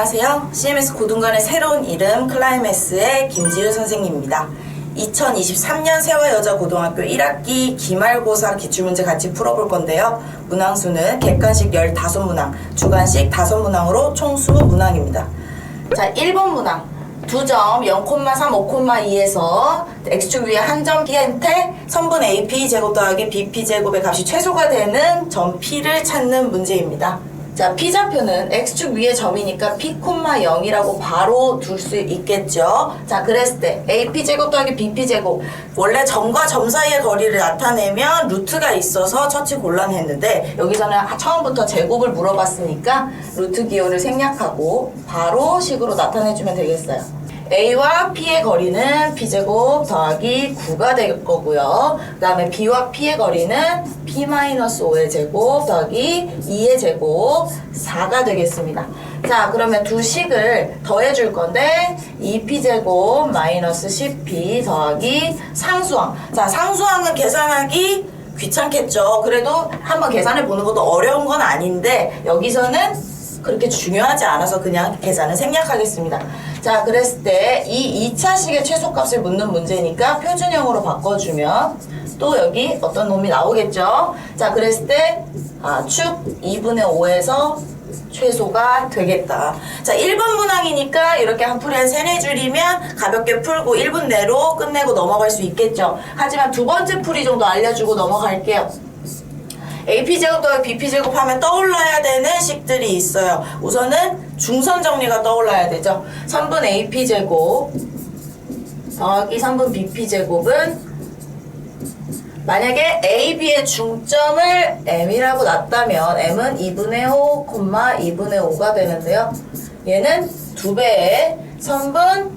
안녕하세요. CMS 고등관의 새로운 이름 클라이맥스의 김지은 선생님입니다. 2023년 세화여자고등학교 1학기 기말고사 기출문제 같이 풀어볼 건데요. 문항수는 객관식 15문항, 주관식 5문항으로 총 20문항입니다. 자, 1번 문항. 2점 0,3, 5,2에서 x축 위에 한 점 p한테 선분 AP 제곱 더하기 BP 제곱의 값이 최소가 되는 점 P를 찾는 문제입니다. 자, P좌표는 x축 위에 점이니까 P, 0이라고 바로 둘 수 있겠죠. 자, 그랬을 때 AP 제곱 더하기 BP 제곱, 원래 점과 점 사이의 거리를 나타내면 루트가 있어서 처치 곤란했는데 여기서는 처음부터 제곱을 물어봤으니까 루트 기호를 생략하고 바로 식으로 나타내주면 되겠어요. A와 P의 거리는 P제곱 더하기 9가 될 거고요. 그 다음에 B와 P의 거리는 P-5의 제곱 더하기 2의 제곱 4가 되겠습니다. 자, 그러면 두 식을 더해줄 건데 2P제곱 마이너스 10P 더하기 상수항. 자, 상수항은 계산하기 귀찮겠죠. 그래도 한번 계산해 보는 것도 어려운 건 아닌데 여기서는 그렇게 중요하지 않아서 그냥 계산은 생략하겠습니다. 자, 그랬을 때 이 2차식의 최소값을 묻는 문제니까 표준형으로 바꿔주면 또 여기 어떤 놈이 나오겠죠. 자, 그랬을 때 축 2분의 5에서 최소가 되겠다. 자, 1번 문항이니까 이렇게 한 풀이 한 3-4줄이면 가볍게 풀고 1분 내로 끝내고 넘어갈 수 있겠죠. 하지만 두 번째 풀이 정도 알려주고 넘어갈게요. AP제곱 더하기 BP제곱 하면 떠올라야 되는 식들이 있어요. 우선은 중선 정리가 떠올라야 되죠. 3분 AP제곱 더하기 3분 BP제곱은 만약에 A, B의 중점을 M이라고 놨다면 M은 2분의 5, 2분의 5가 되는데요. 얘는 2배의 3분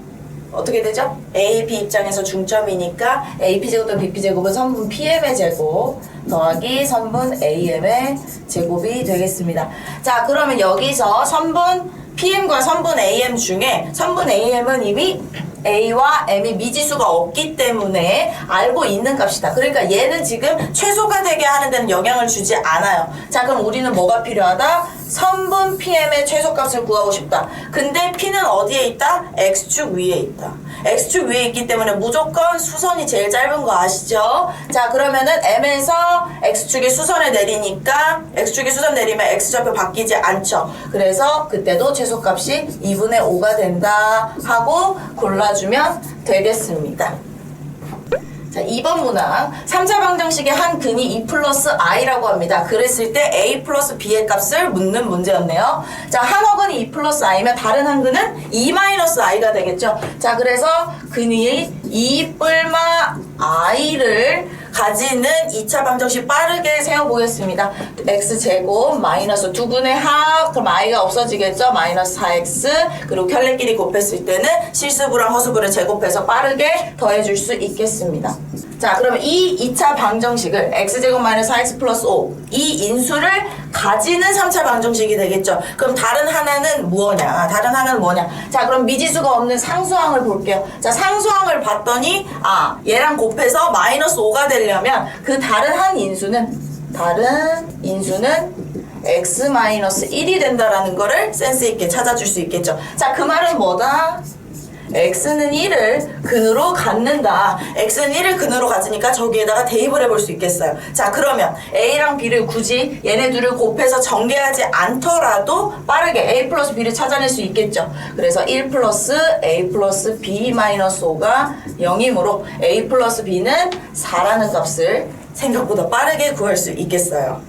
어떻게 되죠? A, B 입장에서 중점이니까 AP제곱 더하기 BP제곱은 3분 PM의 제곱 더하기 3분 AM의 제곱이 되겠습니다. 자, 그러면 여기서 3분 PM과 3분 AM 중에 3분 AM은 이미 A와 M이 미지수가 없기 때문에 알고 있는 값이다. 그러니까 얘는 지금 최소가 되게 하는 데는 영향을 주지 않아요. 자, 그럼 우리는 뭐가 필요하다? 3분 PM의 최소값을 구하고 싶다. 근데 P는 어디에 있다? X축 위에 있다. X축 위에 있기 때문에 무조건 수선이 제일 짧은 거 아시죠? 자, 그러면은 M에서 X축이 수선을 내리니까 X축이 수선 내리면 X좌표 바뀌지 않죠. 그래서 그때도 최소값이 2분의 5가 된다 하고 골라주면 되겠습니다. 자, 2번 문항 3차 방정식의 한 근이 2 플러스 i라고 합니다. 그랬을 때 a 플러스 b의 값을 묻는 문제였네요. 자, 한 어근이 2 플러스 i면 다른 한 근은 2 마이너스 i가 되겠죠. 자, 그래서 근이 2 뿔마 i를 가지는 2차 방정식 빠르게 세워보겠습니다. x제곱 마이너스 2분의 합, 그럼 i가 없어지겠죠. 마이너스 4x, 그리고 켤레끼리 곱했을 때는 실수부랑 허수부를 제곱해서 빠르게 더해줄 수 있겠습니다. 자, 그러면 이 2차 방정식을 x제곱 마이너스 4x 플러스 5, 이 인수를 가지는 3차 방정식이 되겠죠. 그럼 다른 하나는 뭐냐? 자, 그럼 미지수가 없는 상수항을 볼게요. 자, 상수항을 봤더니 얘랑 곱해서 마이너스 5가 되려면 그 다른 인수는 x-1이 된다라는 거를 센스 있게 찾아줄 수 있겠죠. 자, 그 말은 뭐다? x는 1을 근으로 갖는다. x는 1을 근으로 가지니까 저기에다가 대입을 해볼 수 있겠어요. 자, 그러면 a랑 b를 굳이 얘네 둘을 곱해서 전개하지 않더라도 빠르게 a 플러스 b를 찾아낼 수 있겠죠. 그래서 1 플러스 a 플러스 b 마이너스 5가 0이므로 a 플러스 b는 4라는 값을 생각보다 빠르게 구할 수 있겠어요.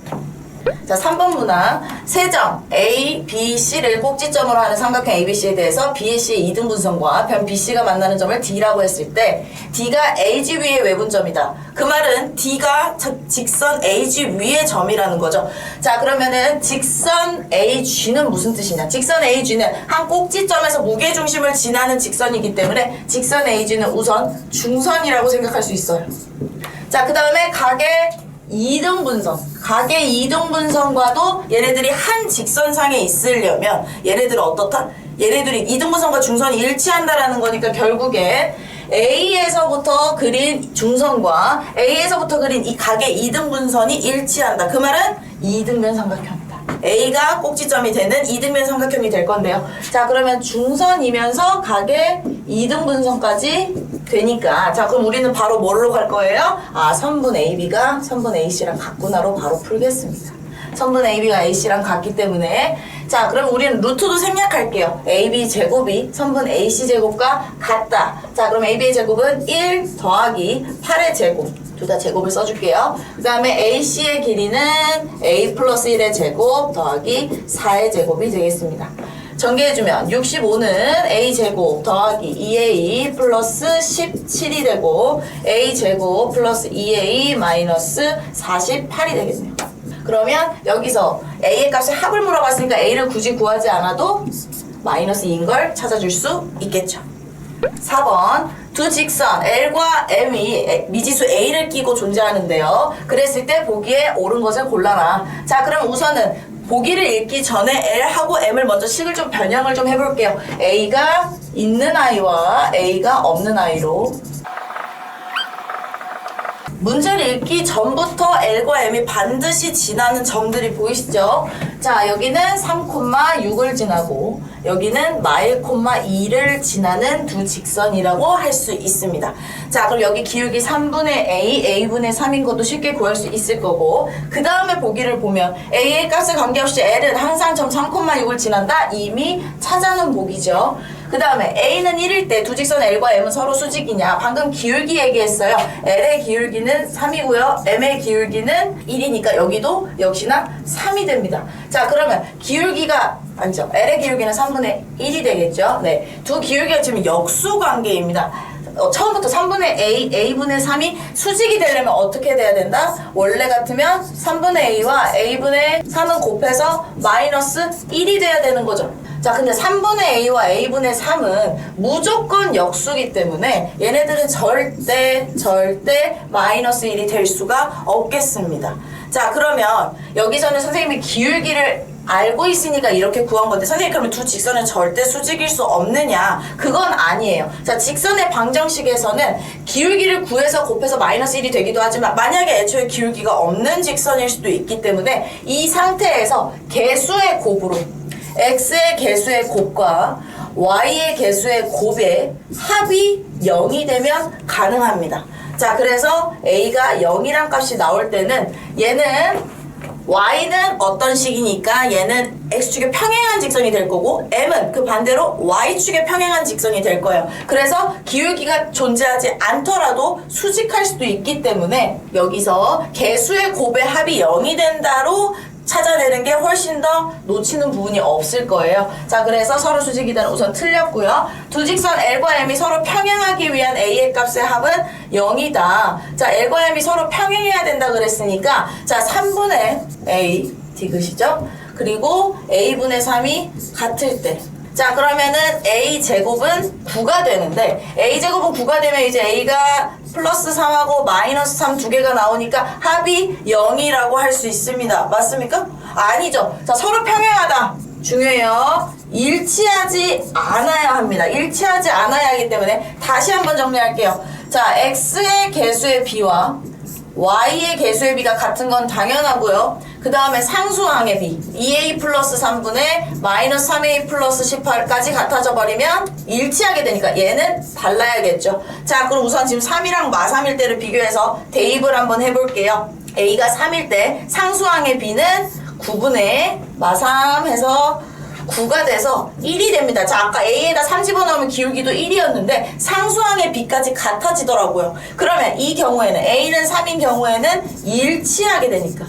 자, 3번 문항 세 점 A, B, C를 꼭지점으로 하는 삼각형 ABC에 대해서 B, C의 2등분선과 변 BC가 만나는 점을 D라고 했을 때 D가 AG 위의 외분점이다. 그 말은 D가 직선 AG 위의 점이라는 거죠. 자, 그러면은 직선 AG는 무슨 뜻이냐? 직선 AG는 한 꼭지점에서 무게중심을 지나는 직선이기 때문에 직선 AG는 우선 중선이라고 생각할 수 있어요. 자, 그 다음에 각의 2등분선. 각의 2등분선과도 얘네들이 한 직선상에 있으려면 얘네들은 어떻다? 얘네들이 2등분선과 중선이 일치한다라는 거니까 결국에 A에서부터 그린 중선과 A에서부터 그린 이 각의 2등분선이 일치한다. 그 말은 2등변 삼각형이다. A가 꼭지점이 되는 이등변 삼각형이 될 건데요. 자, 그러면 중선이면서 각의 이등분선까지 되니까, 자, 그럼 우리는 바로 뭘로 갈 거예요? 아, 선분 AB가 선분 AC랑 같구나로 바로 풀겠습니다. 선분 AB가 AC랑 같기 때문에, 자, 그럼 우리는 루트도 생략할게요. AB 제곱이 선분 AC 제곱과 같다. 자, 그럼 AB의 제곱은 1 더하기 8의 제곱. 둘 다 제곱을 써줄게요. 그 다음에 AC의 길이는 A 플러스 1의 제곱 더하기 4의 제곱이 되겠습니다. 전개해주면 65는 A제곱 더하기 2A 플러스 17이 되고 A제곱 플러스 2A 마이너스 48이 되겠네요. 그러면 여기서 A의 값의 합을 물어봤으니까 A를 굳이 구하지 않아도 마이너스 2인 걸 찾아줄 수 있겠죠. 4번 두 직선 L과 M이 미지수 A를 끼고 존재하는데요. 그랬을 때 보기에 옳은 것을 골라라. 자, 그럼 우선은 보기를 읽기 전에 L하고 M을 먼저 식을 좀 변형을 좀 해볼게요. A가 있는 아이와 A가 없는 아이로. 문제를 읽기 전부터 L과 M이 반드시 지나는 점들이 보이시죠? 자, 여기는 3,6을 지나고 여기는 마일, 2를 지나는 두 직선이라고 할 수 있습니다. 자, 그럼 여기 기울기 3분의 A, A분의 3인 것도 쉽게 구할 수 있을 거고, 그 다음에 보기를 보면 A의 값에 관계없이 L은 항상 점 3,6을 지난다? 이미 찾아놓은 보기죠. 그 다음에 A는 1일 때 두 직선 L과 M은 서로 수직이냐? 방금 기울기 얘기했어요. L의 기울기는 3이고요. M의 기울기는 1이니까 여기도 역시나 3이 됩니다. 자, 그러면 기울기가 아니죠. L의 기울기는 3분의 1이 되겠죠. 네, 두 기울기가 지금 역수관계입니다. 처음부터 3분의 A분의 3이 수직이 되려면 어떻게 돼야 된다? 원래 같으면 3분의 A와 A분의 3은 곱해서 마이너스 1이 돼야 되는 거죠. 자, 근데 3분의 A와 A분의 3은 무조건 역수기 때문에 얘네들은 절대 마이너스 1이 될 수가 없겠습니다. 자, 그러면 여기서는 선생님이 기울기를 알고 있으니까 이렇게 구한 건데, 선생님 그러면 두 직선은 절대 수직일 수 없느냐? 그건 아니에요. 자, 직선의 방정식에서는 기울기를 구해서 곱해서 마이너스 1이 되기도 하지만 만약에 애초에 기울기가 없는 직선일 수도 있기 때문에 이 상태에서 개수의 곱으로 x의 개수의 곱과 y의 개수의 곱의 합이 0이 되면 가능합니다. 자, 그래서 a가 0이란 값이 나올 때는 얘는 y는 어떤 식이니까 얘는 x축의 평행한 직선이 될 거고 m은 그 반대로 y축의 평행한 직선이 될 거예요. 그래서 기울기가 존재하지 않더라도 수직할 수도 있기 때문에 여기서 개수의 곱의 합이 0이 된다로 찾아내는 게 훨씬 더 놓치는 부분이 없을 거예요. 자, 그래서 서로 수직이다는 우선 틀렸고요. 두 직선 L과 M이 서로 평행하기 위한 A의 값의 합은 0이다. 자, L과 M이 서로 평행해야 된다 그랬으니까 자, 3분의 A 디귿이죠. 그리고 A분의 3이 같을 때, 자, 그러면은 A제곱은 9가 되는데, A제곱은 9가 되면 이제 A가 플러스 3하고 마이너스 3 두 개가 나오니까 합이 0이라고 할 수 있습니다. 맞습니까? 아니죠. 자, 서로 평행하다. 중요해요. 일치하지 않아야 합니다. 일치하지 않아야 하기 때문에 다시 한번 정리할게요. 자, X의 개수의 B와 Y의 개수의 B가 같은 건 당연하고요. 그 다음에 상수항의 B 2A 플러스 3분의 마이너스 3A 플러스 18까지 같아져 버리면 일치하게 되니까 얘는 달라야겠죠. 자, 그럼 우선 지금 3이랑 마3일 때를 비교해서 대입을 한번 해볼게요. A가 3일 때 상수항의 B는 9분의 마3 해서 9가 돼서 1이 됩니다. 자, 아까 A에다 3 집어넣으면 기울기도 1이었는데 상수항의 B까지 같아지더라고요. 그러면 이 경우에는 A는 3인 경우에는 일치하게 되니까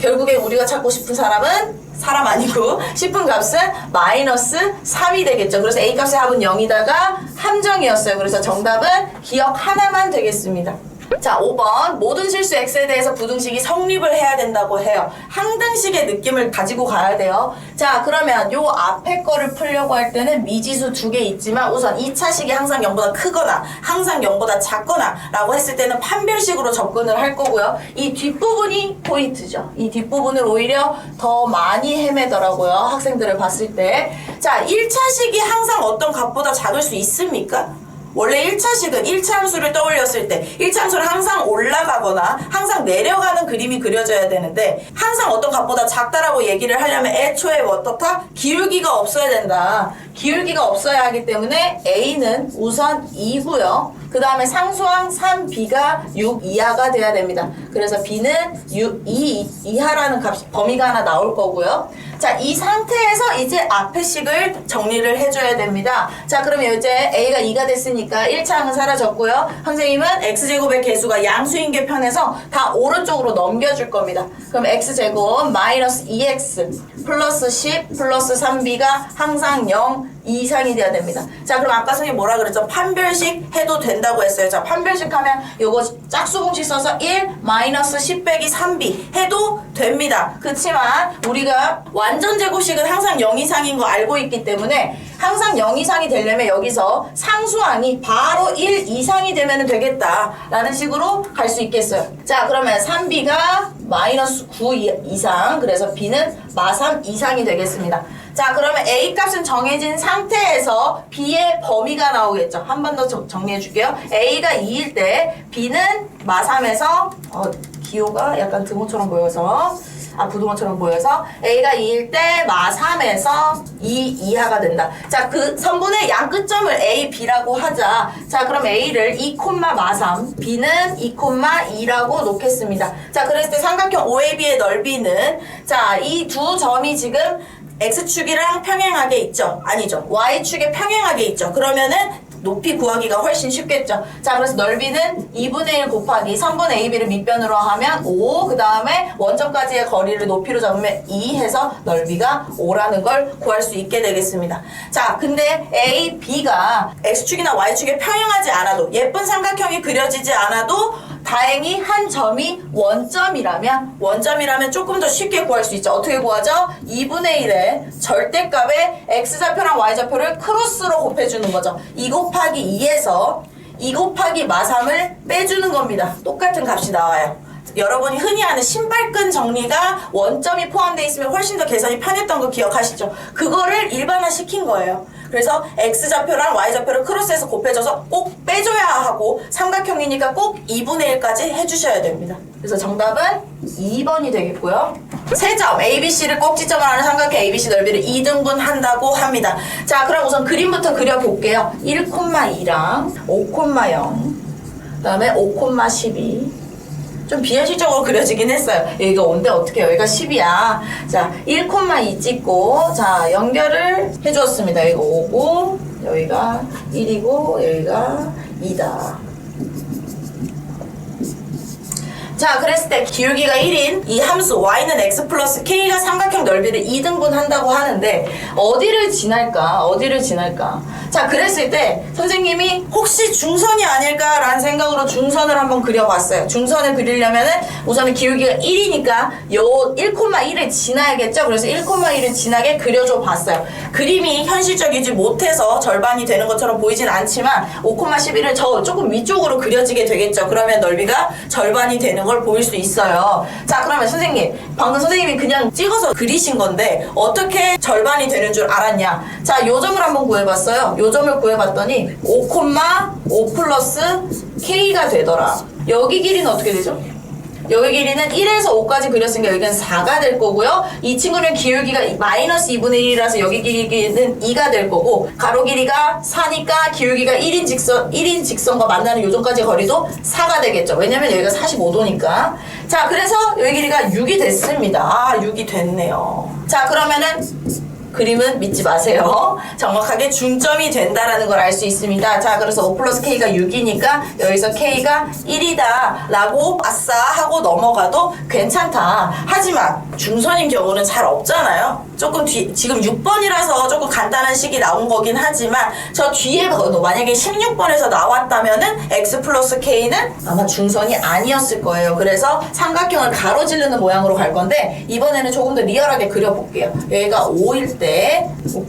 결국에 우리가 찾고 싶은 사람은 사람 아니고 싶은 값은 마이너스 3이 되겠죠. 그래서 A 값의 합은 0이다가 함정이었어요. 그래서 정답은 기억 하나만 되겠습니다. 자, 5번 모든 실수 x에 대해서 부등식이 성립을 해야 된다고 해요. 항등식의 느낌을 가지고 가야 돼요. 자, 그러면 요 앞에 거를 풀려고 할 때는 미지수 두 개 있지만 우선 2차식이 항상 0보다 크거나 항상 0보다 작거나 라고 했을 때는 판별식으로 접근을 할 거고요. 이 뒷부분이 포인트죠. 이 뒷부분을 오히려 더 많이 헤매더라고요. 학생들을 봤을 때. 자, 1차식이 항상 어떤 값보다 작을 수 있습니까? 원래 1차식은 1차 함수를 떠올렸을 때 1차 함수를 항상 올라가거나 항상 내려가는 그림이 그려져야 되는데 항상 어떤 값보다 작다라고 얘기를 하려면 애초에 어떻다? 기울기가 없어야 된다. 기울기가 없어야 하기 때문에 A는 우선 2고요. 그 다음에 상수항 3B가 6 이하가 돼야 됩니다. 그래서 B는 6 이하라는 값, 범위가 하나 나올 거고요. 자, 이 상태에서 이제 앞의 식을 정리를 해줘야 됩니다. 자, 그러면 이제 A가 2가 됐으니까 1차항은 사라졌고요. 선생님은 X제곱의 개수가 양수인 게 편해서 다 오른쪽으로 넘겨줄 겁니다. 그럼 X제곱 마이너스 2X 플러스 10 플러스 3B가 항상 0 이상이 돼야 됩니다. 자, 그럼 아까 선생님 뭐라 그랬죠? 판별식 해도 된다고 했어요. 자, 판별식 하면 요거 짝수공식 써서 1 마이너스 10 빼기 3B 해도 됩니다. 그렇지만 우리가 완전 제곱식은 항상 0 이상인 거 알고 있기 때문에 항상 0 이상이 되려면 여기서 상수항이 바로 1 이상이 되면 되겠다라는 식으로 갈 수 있겠어요. 자, 그러면 3B가 마이너스 9 이상, 그래서 B는 마3 이상이 되겠습니다. 자, 그러면 A 값은 정해진 상태에서 B의 범위가 나오겠죠. 한 번 더 정리해 줄게요. A가 2일 때 B는 마3에서 기호가 약간 등호처럼 보여서 부등호처럼 보여서 A가 2일 때 마3에서 2 이하가 된다. 자, 그 선분의 양 끝점을 A, B라고 하자. 자, 그럼 A를 2, 마3, B는 2, 2라고 놓겠습니다. 자, 그랬을 때 삼각형 OAB의 넓이는 자, 이 두 점이 지금 X축이랑 평행하게 있죠? 아니죠. Y축에 평행하게 있죠. 그러면은 높이 구하기가 훨씬 쉽겠죠. 자, 그래서 넓이는 2분의 1 곱하기 선분 AB를 밑변으로 하면 5, 그 다음에 원점까지의 거리를 높이로 잡으면 2 해서 넓이가 5라는 걸 구할 수 있게 되겠습니다. 자, 근데 A, B가 X축이나 Y축에 평행하지 않아도 예쁜 삼각형이 그려지지 않아도 다행히 한 점이 원점이라면 조금 더 쉽게 구할 수 있죠. 어떻게 구하죠? 2분의 1의 절대값의 X좌표랑 Y좌표를 크로스로 곱해주는 거죠. 2 곱하기 2에서 2 곱하기 마3을 빼주는 겁니다. 똑같은 값이 나와요. 여러분이 흔히 하는 신발끈 정리가 원점이 포함되어 있으면 훨씬 더 계산이 편했던 거 기억하시죠? 그거를 일반화 시킨 거예요. 그래서 X좌표랑 Y좌표를 크로스해서 곱해줘서 꼭 빼줘야 하고 삼각형이니까 꼭 2분의 1까지 해주셔야 됩니다. 그래서 정답은 2번이 되겠고요. 세 점 ABC를 꼭지점을 하는 삼각형 ABC 넓이를 2등분 한다고 합니다. 자, 그럼 우선 그림부터 그려볼게요. 1,2랑 5,0 그 다음에 5,12 좀 비현실적으로 그려지긴 했어요. 여기가 5인데 어떻게 여기가 10이야. 자, 1,2 찍고 자, 연결을 해주었습니다. 여기가 5고 여기가 1이고 여기가 2다. 자, 그랬을 때 기울기가 1인 이 함수 y는 x 플러스 k가 삼각형 넓이를 2등분 한다고 하는데 어디를 지날까? 자, 그랬을 때 선생님이 혹시 중선이 아닐까라는 생각으로 중선을 한번 그려봤어요. 중선을 그리려면은 우선은 기울기가 1이니까 요 1,1을 지나야겠죠? 그래서 1,1을 지나게 그려줘 봤어요. 그림이 현실적이지 못해서 절반이 되는 것처럼 보이진 않지만 5,11을 저 조금 위쪽으로 그려지게 되겠죠. 그러면 넓이가 절반이 되는 걸 보일 수 있어요. 자, 그러면 선생님, 방금 선생님이 그냥 찍어서 그리신 건데 어떻게 절반이 되는 줄 알았냐? 자, 요 점을 한번 구해봤어요. 요 점을 구해봤더니 5,5 플러스 k가 되더라. 여기 길이는 어떻게 되죠? 여기 길이는 1에서 5까지 그렸으니까 여기는 4가 될 거고요. 이 친구는 기울기가 마이너스 2분의 1이라서 여기 길이는 2가 될 거고 가로 길이가 4니까 기울기가 1인 직선과 만나는 요점까지 거리도 4가 되겠죠. 왜냐면 여기가 45도니까. 자, 그래서 여기 길이가 6이 됐습니다. 6이 됐네요. 자, 그러면은 그림은 믿지 마세요. 정확하게 중점이 된다라는 걸 알 수 있습니다. 자, 그래서 5 플러스 k가 6이니까 여기서 k가 1이다 라고 아싸 하고 넘어가도 괜찮다. 하지만 중선인 경우는 잘 없잖아요. 조금 지금 6번이라서 조금 간단한 식이 나온 거긴 하지만 저 뒤에 번호 만약에 16번에서 나왔다면은 x 플러스 k는 아마 중선이 아니었을 거예요. 그래서 삼각형을 가로지르는 모양으로 갈 건데 이번에는 조금 더 리얼하게 그려볼게요. 여기가 5일 때 5,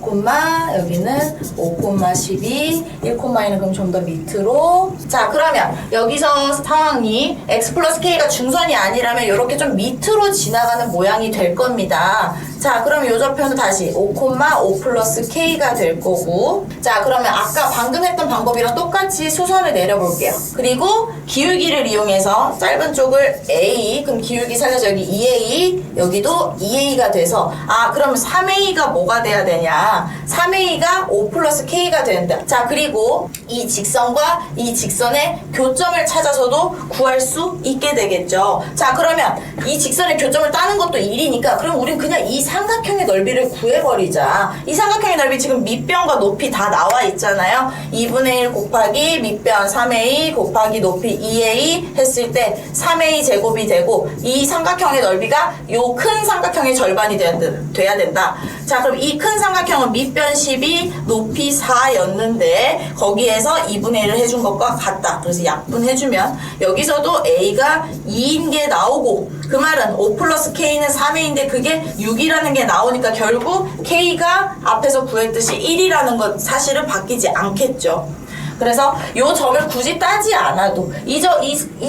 여기는 5,12 1,2는 그럼 좀 더 밑으로. 자, 그러면 여기서 상황이 x 플러스 k가 중선이 아니라면 이렇게 좀 밑으로 지나가는 모양이 될 겁니다. 자, 그럼 요 좌표는 다시 5,5 플러스 K가 될 거고. 자, 그러면 아까 방금 했던 방법이랑 똑같이 수선을 내려볼게요. 그리고 기울기를 이용해서 짧은 쪽을 A, 그럼 기울기 살려서 여기 2A, 여기도 2A가 돼서, 아, 그러면 3A가 뭐가 돼야 되냐? 3A가 5 플러스 K가 된다. 자, 그리고 이 직선과 이 직선의 교점을 찾아서도 구할 수 있게 되겠죠. 자, 그러면 이 직선의 교점을 따는 것도 일이니까 그럼 우린 그냥 이 삼각형의 넓이를 구해버리자. 이 삼각형의 넓이 지금 밑변과 높이 다 나와 있잖아요. 2분의 1 곱하기 밑변 3A 곱하기 높이 2A 했을 때 3A 제곱이 되고 이 삼각형의 넓이가 요 큰 삼각형의 절반이 돼야 된다. 자, 그럼 이 큰 삼각형은 밑변 12, 높이 4였는데 거기에서 2분의 1을 해준 것과 같다. 그래서 약분해주면 여기서도 A가 2인 게 나오고 그 말은 5 플러스 K는 3A인데 그게 6이라는 게 나오니까 결국 K가 앞에서 구했듯이 1이라는 것 사실은 바뀌지 않겠죠. 그래서 요 점을 굳이 따지 않아도 이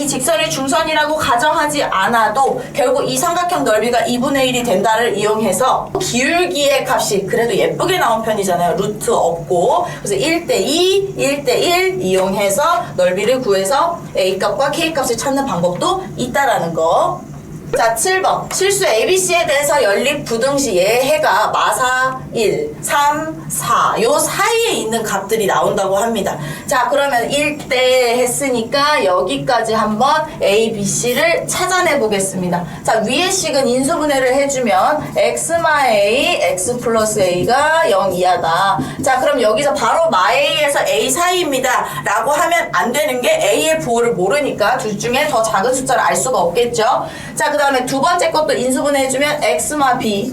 직선이 중선이라고 가정하지 않아도 결국 이 삼각형 넓이가 2분의 1이 된다를 이용해서 기울기의 값이 그래도 예쁘게 나온 편이잖아요. 루트 없고. 그래서 1대2, 1대1 이용해서 넓이를 구해서 A값과 K값을 찾는 방법도 있다라는 거. 자, 7번. 실수 ABC에 대해서 연립 부등시 예해가 마사 1, 3, 4 요 사이에 있는 값들이 나온다고 합니다. 자, 그러면 1대 했으니까 여기까지 한번 A, B, C를 찾아내 보겠습니다. 자, 위의 식은 인수분해를 해주면 X마 A, X 플러스 A가 0 이하다. 자, 그럼 여기서 바로 마 A에서 A 사이입니다 라고 하면 안 되는 게 A의 부호를 모르니까 둘 중에 더 작은 숫자를 알 수가 없겠죠. 자, 그 다음에 두 번째 것도 인수분해 해주면 X마 B,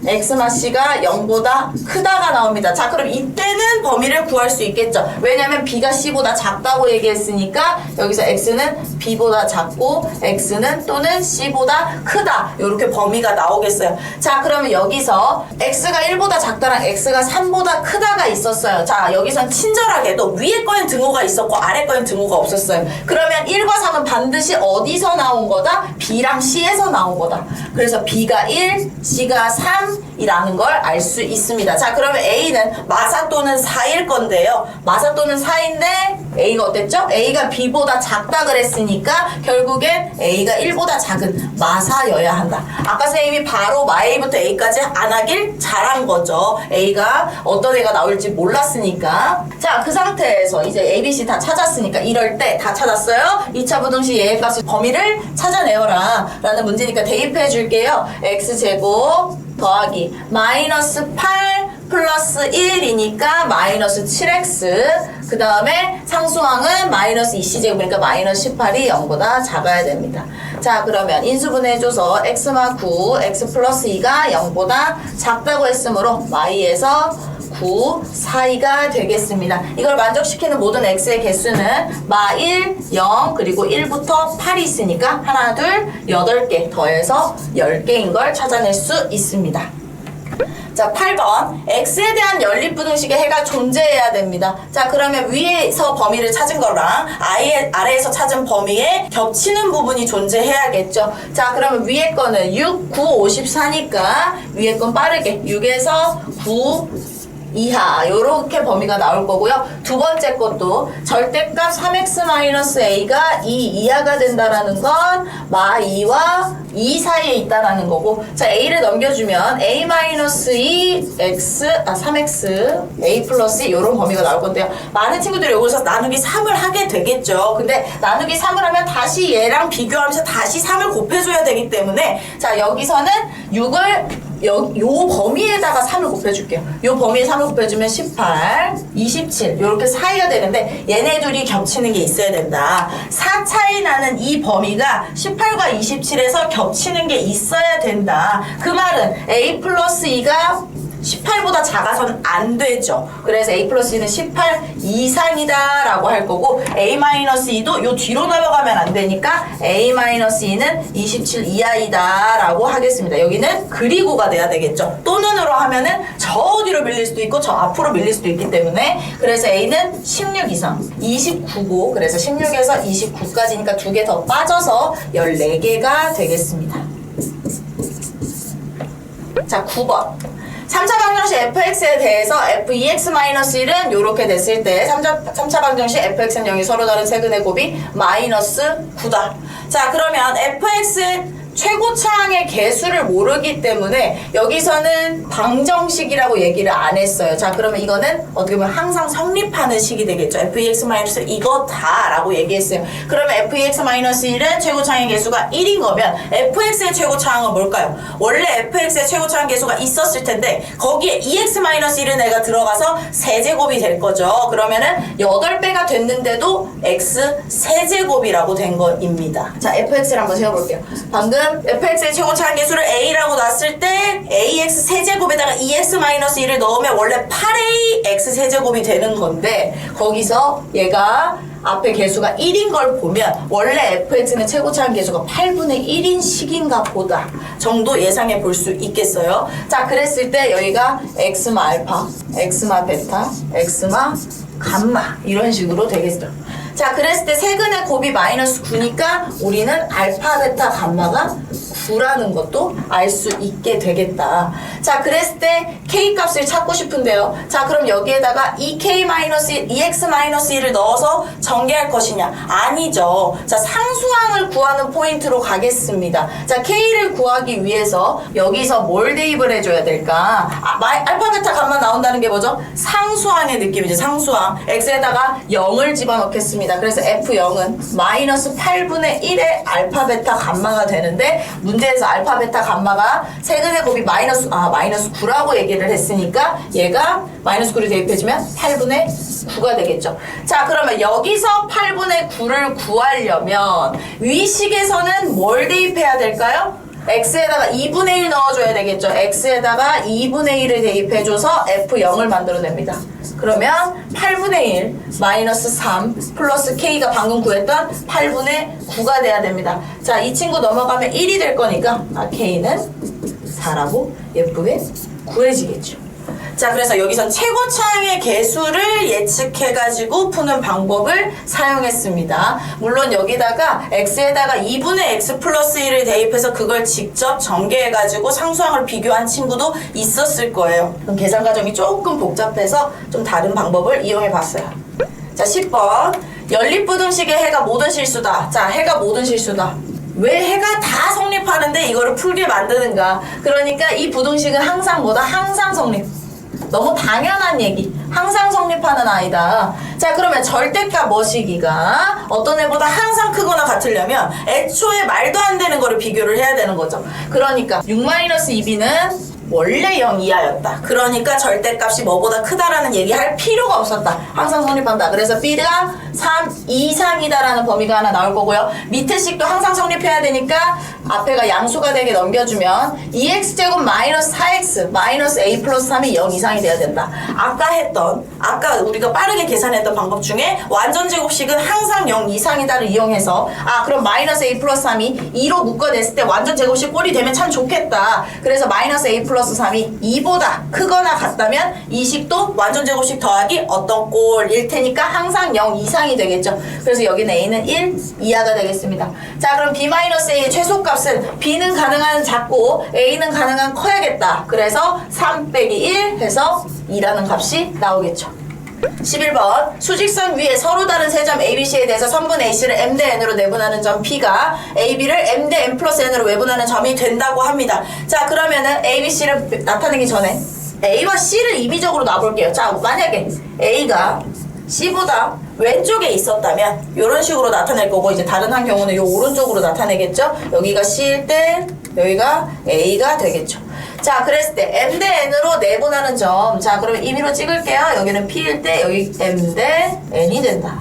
X마 C가 0보다 크다가 나옵니다. 자, 그럼 이때는 범위를 구할 수 있겠죠. 왜냐면 B가 C보다 작다고 얘기했으니까 여기서 X는 B보다 작고 X는 또는 C보다 크다. 이렇게 범위가 나오겠어요. 자, 그러면 여기서 X가 1보다 작다랑 X가 3보다 크다가 있었어요. 자, 여기선 친절하게도 위에 거엔 등호가 있었고 아래 거엔 등호가 없었어요. 그러면 1과 3은 반드시 어디서 나온 거다? B랑 C에서 나온 거다. 그래서 B가 1, C가 3 이라는 걸 알 수 있습니다. 자, 그러면 A는 마사 또는 4일 건데요. 마사 또는 4인데 A가 어땠죠? A가 B보다 작다 그랬으니까 결국엔 A가 1보다 작은 마사여야 한다. 아까 선생님이 바로 마 A부터 A까지 안 하길 잘한 거죠. A가 어떤 애가 나올지 몰랐으니까. 자, 그 상태에서 이제 A, B, C 다 찾았으니까 이럴 때 다 찾았어요? 2차 부등식 예의 값의 범위를 찾아내어라 라는 문제니까 대입해 줄게요. X제곱 더하기 마이너스 8 플러스 1이니까 마이너스 7x 그 다음에 상수항은 마이너스 2c제곱이니까 마이너스 18이 0보다 작아야 됩니다. 자, 그러면 인수분해해줘서 x마 9, x 플러스 2가 0보다 작다고 했으므로 y에서 9, 4이가 되겠습니다. 이걸 만족시키는 모든 x의 개수는 마 1, 0, 그리고 1부터 8이 있으니까 하나, 둘, 8개 더해서 10개인 걸 찾아낼 수 있습니다. 자, 8번. x에 대한 연립부등식의 해가 존재해야 됩니다. 자, 그러면 위에서 범위를 찾은 거랑 아래에서 찾은 범위에 겹치는 부분이 존재해야겠죠. 자, 그러면 위에 거는 6, 9, 54니까 위에 건 빠르게 6에서 9 이하 요렇게 범위가 나올 거고요. 두 번째 것도 절대값 3x-a가 2 이하가 된다라는 건 마 2와 2 사이에 있다라는 거고, 자, a를 넘겨주면 a-2 x 3x a 플러스 요런 범위가 나올 건데요. 많은 친구들이 여기서 나누기 3을 하게 되겠죠. 근데 나누기 3을 하면 다시 얘랑 비교하면서 다시 3을 곱해줘야 되기 때문에, 자, 여기서는 6을 요 범위에다가 3을 곱해줄게요. 요 범위에 3을 곱해주면 18, 27 이렇게 사이가 되는데 얘네 둘이 겹치는 게 있어야 된다. 4 차이 나는 이 범위가 18과 27에서 겹치는 게 있어야 된다. 그 말은 a 플러스 2가 18보다 작아서는 안 되죠. 그래서 a 플러스 2는 18 이상이다 라고 할 거고, a-2도 요 뒤로 넘어가면 안 되니까 a-2는 27 이하이다 라고 하겠습니다. 여기는 그리고가 돼야 되겠죠. 또는으로 하면은 저 뒤로 밀릴 수도 있고 저 앞으로 밀릴 수도 있기 때문에, 그래서 a는 16 이상 29고, 그래서 16에서 29까지니까 2개 더 빠져서 14개가 되겠습니다. 자, 9번. 3차 방정식 fx에 대해서 f2x-1은 요렇게 됐을 때 3차 방정식 fx는 0이 서로 다른 세근의 곱이 -9다. 자, 그러면 fx 최고차항의 개수를 모르기 때문에 여기서는 방정식이라고 얘기를 안 했어요. 자, 그러면 이거는 어떻게 보면 항상 성립하는 식이 되겠죠. f2x- 이거다 라고 얘기했어요. 그러면 f2x-1은 최고차항의 개수가 1인 거면 fx의 최고차항은 뭘까요? 원래 fx의 최고차항 개수가 있었을 텐데 거기에 2x-1은 애가 들어가서 세제곱이 될 거죠. 그러면은 8배가 됐는데도 x 세제곱이라고 된 거입니다. 자, fx를 한번 세워볼게요. 방금 fx의 최고차항 개수를 a라고 놨을 때 ax 세제곱에다가 2x-1을 넣으면 원래 8a x 세제곱이 되는 건데 거기서 얘가 앞에 개수가 1인 걸 보면 원래 fx는 최고차항 개수가 8분의 1인 식인가 보다 정도 예상해 볼 수 있겠어요. 자, 그랬을 때 여기가 x마 알파, x마 베타, x마 감마 이런 식으로 되겠죠. 자, 그랬을 때 세근의 곱이 -9니까 우리는 알파, 베타, 감마가 9라는 것도 알 수 있게 되겠다. 자, 그랬을 때 k 값을 찾고 싶은데요. 자, 그럼 여기에다가 2x-1을 넣어서 전개할 것이냐? 아니죠. 자, 상수항을 구하는 포인트로 가겠습니다. 자, k를 구하기 위해서 여기서 뭘 대입을 해줘야 될까? 알파, 베타, 감마 나온다는 게 뭐죠? 상수항의 느낌이죠. 상수항. x에다가 0을 집어넣겠습니다. 그래서 f0은 -8분의 1의 알파, 베타, 감마가 되는데 문제에서 알파, 베타, 감마가 세근의 곱이 -9라고 얘기를 했으니까 얘가 -9를 대입해주면 8분의 9가 되겠죠. 자, 그러면 여기서 8분의 9를 구하려면 위식에서는 뭘 대입해야 될까요? x에다가 2분의 1 넣어줘야 되겠죠. x에다가 2분의 1을 대입해줘서 f0을 만들어냅니다. 그러면 8분의 1 -3 플러스 k가 방금 구했던 8분의 9가 돼야 됩니다. 자, 이 친구 넘어가면 1이 될 거니까 k는 4라고 예쁘게 구해지겠죠. 자, 그래서 여기서 최고차항의 개수를 예측해가지고 푸는 방법을 사용했습니다. 물론 여기다가 x에다가 2분의 x 플러스 1을 대입해서 그걸 직접 전개해가지고 상수항을 비교한 친구도 있었을 거예요. 그럼 계산 과정이 조금 복잡해서 좀 다른 방법을 이용해봤어요. 자, 10번. 연립부등식의 해가 모든 실수다. 자, 해가 모든 실수다. 왜 해가 다 성립하는데 이거를 풀게 만드는가? 그러니까 이 부등식은 항상 뭐다? 항상 성립. 너무 당연한 얘기. 항상 성립하는 아이다. 자, 그러면 절대값 머시기가 어떤 애보다 항상 크거나 같으려면 애초에 말도 안 되는 거를 비교를 해야 되는 거죠. 그러니까 6-2b는 원래 0 이하였다. 그러니까 절대값이 뭐보다 크다라는 얘기 할 필요가 없었다. 항상 성립한다. 그래서 b가 3 이상이다라는 범위가 하나 나올 거고요. 밑에 식도 항상 성립해야 되니까 앞에가 양수가 되게 넘겨주면 2x제곱 -4x -a 플러스 3이 0 이상이 돼야 된다. 아까 우리가 빠르게 계산했던 방법 중에 완전제곱식은 항상 0 이상이다를 이용해서 그럼 -a 플러스 3이 2로 묶어냈을 때 완전제곱식 꼴이 되면 참 좋겠다. 그래서 -a 플러스 3이 2보다 크거나 같다면 이 식도 완전제곱식 더하기 어떤 꼴일 테니까 항상 0 이상이 되겠죠. 그래서 여기는 a는 1 이하가 되겠습니다. 자, 그럼 b-a의 최소값은 b는 가능한 작고 a는 가능한 커야겠다. 그래서 3 빼기 1 해서 2라는 값이 나오겠죠. 11번. 수직선 위에 서로 다른 세 점 ABC에 대해서 선분 AC를 M 대 N으로 내분하는 점 P가 AB를 M 대 N 플러스 N으로 외분하는 점이 된다고 합니다. 자, 그러면은 ABC를 나타내기 전에 A와 C를 임의적으로 놔볼게요. 자, 만약에 A가 C보다 왼쪽에 있었다면 이런 식으로 나타낼 거고, 이제 다른 한 경우는 이 오른쪽으로 나타내겠죠. 여기가 C일 때 여기가 A가 되겠죠. 자, 그랬을 때 M 대 N으로 내분하는 점. 자, 그러면 임의로 찍을게요. 여기는 P일 때 여기 M 대 N이 된다.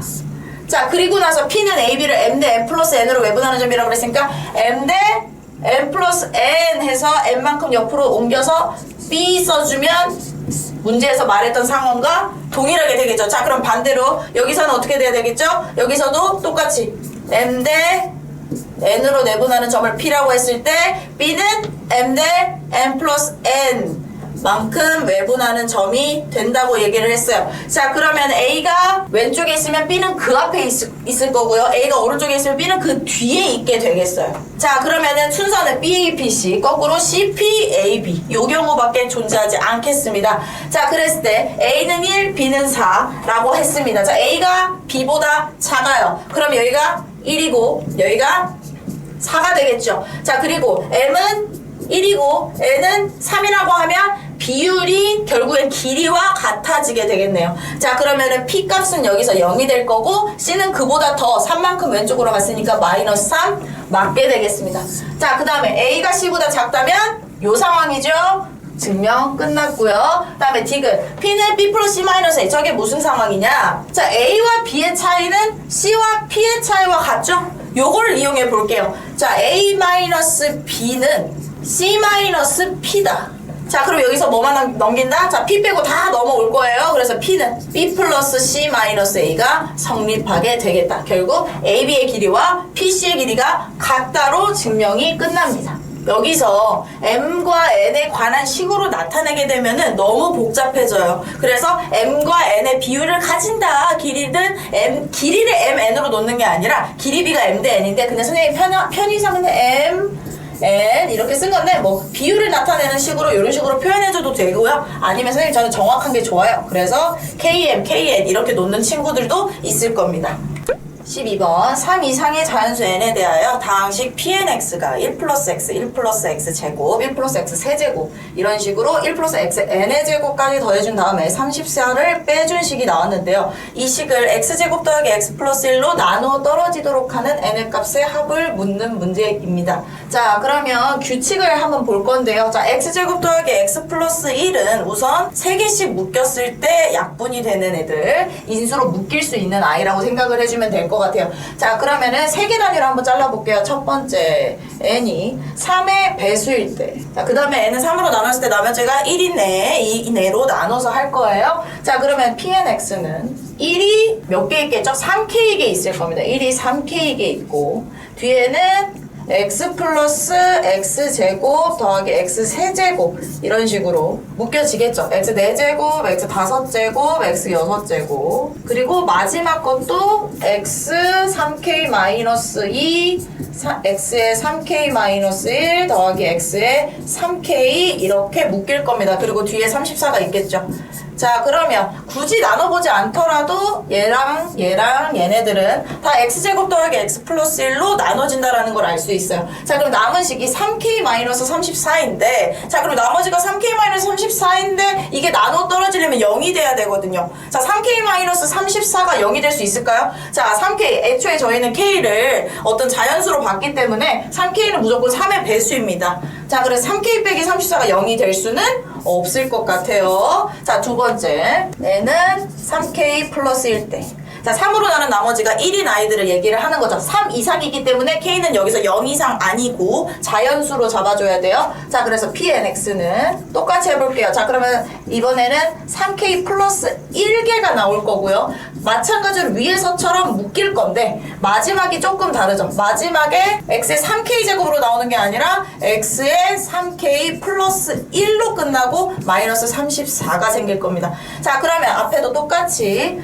자, 그리고 나서 P는 AB를 M 대 N 플러스 N으로 외분하는 점이라고 그랬으니까 M 대 N 플러스 N 해서 N만큼 옆으로 옮겨서 B 써주면 문제에서 말했던 상황과 동일하게 되겠죠. 자, 그럼 반대로 여기서는 어떻게 돼야 되겠죠? 여기서도 똑같이 M 대 N으로 내분하는 점을 P라고 했을 때 B는 M 대 N 플러스 N 만큼 외분하는 점이 된다고 얘기를 했어요. 자, 그러면 A가 왼쪽에 있으면 B는 그 앞에 있을 거고요. A가 오른쪽에 있으면 B는 그 뒤에 있게 되겠어요. 자, 그러면은 순서는 B, A, B, C, 거꾸로 C, P, A, B 요 경우밖에 존재하지 않겠습니다. 자, 그랬을 때 A는 1, B는 4라고 했습니다. 자, A가 B보다 작아요. 그럼 여기가 1이고 여기가 4가 되겠죠. 자, 그리고 M은 1이고 N은 3이라고 하면 비율이 결국엔 길이와 같아지게 되겠네요. 자, 그러면은 P 값은 여기서 0이 될 거고 C는 그보다 더 3만큼 왼쪽으로 갔으니까 마이너스 3 맞게 되겠습니다. 자, 그 다음에 A가 C보다 작다면 요 상황이죠. 증명 끝났고요. 그 다음에 디귿 P는 B 플러스 C 마이너스 A. 저게 무슨 상황이냐. 자, A와 B의 차이는 C와 P의 차이와 같죠? 요걸 이용해 볼게요. 자, A 마이너스 B는 C 마이너스 P다. 자, 그럼 여기서 뭐만 넘긴다? 자, P 빼고 다 넘어올 거예요. 그래서 P는 B 플러스 C 마이너스 A가 성립하게 되겠다. 결국 AB의 길이와 PC의 길이가 같다로 증명이 끝납니다. 여기서 M과 N에 관한 식으로 나타내게 되면은 너무 복잡해져요. 그래서 M과 N의 비율을 가진다. 길이를 MN으로 놓는 게 아니라 길이 B가 M 대 N인데 근데 선생님이 편의상은 M, N 이렇게 쓴 건데 뭐 비율을 나타내는 식으로 이런 식으로 표현해줘도 되고요. 아니면 선생님 저는 정확한 게 좋아요. 그래서 KM, KN 이렇게 놓는 친구들도 있을 겁니다. 12번 3 이상의 자연수 n에 대하여 다항식 pnx가 1 플러스 x, 1 플러스 x 제곱, 1 플러스 x 세제곱 이런 식으로 1 플러스 x n의 제곱까지 더해준 다음에 34를 빼준 식이 나왔는데요. 이 식을 x제곱 더하기 x 플러스 1로 나누어 떨어지도록 하는 n의 값의 합을 묻는 문제입니다. 자, 그러면 규칙을 한번 볼 건데요. 자, x제곱 더하기 x 플러스 1은 우선 3개씩 묶였을 때 약분이 되는 애들 인수로 묶일 수 있는 아이라고 생각을 해주면 될 것 같아요. 자, 그러면은 3개 단위로 한번 잘라볼게요. 첫 번째 n이 3의 배수일 때, 자, 그 다음에 n은 3으로 나눴을 때 나머지가 1인 내, 2 내로 나눠서 할 거예요. 자, 그러면 pnx는 1이 몇 개 있겠죠? 3k에 있을 겁니다. 1이 3k에 있고 뒤에는 x 플러스 x 제곱 더하기 x 세제곱 이런 식으로 묶여지겠죠. x 4제곱, x 5제곱, x 6제곱 그리고 마지막 것도 x 3k 마이너스 2 x의 3k 마이너스 1 더하기 x의 3k 이렇게 묶일 겁니다. 그리고 뒤에 34가 있겠죠. 자, 그러면 굳이 나눠보지 않더라도 얘랑 얘네들은 다 x제곱 더하기 x 플러스 1로 나눠진다라는 걸 알 수 있어요. 자, 그럼 남은 식이 3k 마이너스 34인데 자, 그럼 나머지가 3k 마이너스 34인데 이게 나눠 떨어지려면 0이 돼야 되거든요. 자, 3k 마이너스 34가 0이 될 수 있을까요? 자, 3k 애초에 저희는 k를 어떤 자연수로 봤기 때문에 3k는 무조건 3의 배수입니다. 자, 그래서 3k 빼기 34가 0이 될 수는 없을 것 같아요. 자, 두 번째 얘는 3k 플러스 1대 자, 3으로 나눈 나머지가 1인 아이들을 얘기를 하는 거죠. 3 이상이기 때문에 K는 여기서 0 이상 아니고 자연수로 잡아줘야 돼요. 자, 그래서 PNX는 똑같이 해볼게요. 자, 그러면 이번에는 3K 플러스 1개가 나올 거고요. 마찬가지로 위에서처럼 묶일 건데 마지막이 조금 다르죠. 마지막에 X의 3K 제곱으로 나오는 게 아니라 X의 3K 플러스 1로 끝나고 마이너스 34가 생길 겁니다. 자, 그러면 앞에도 똑같이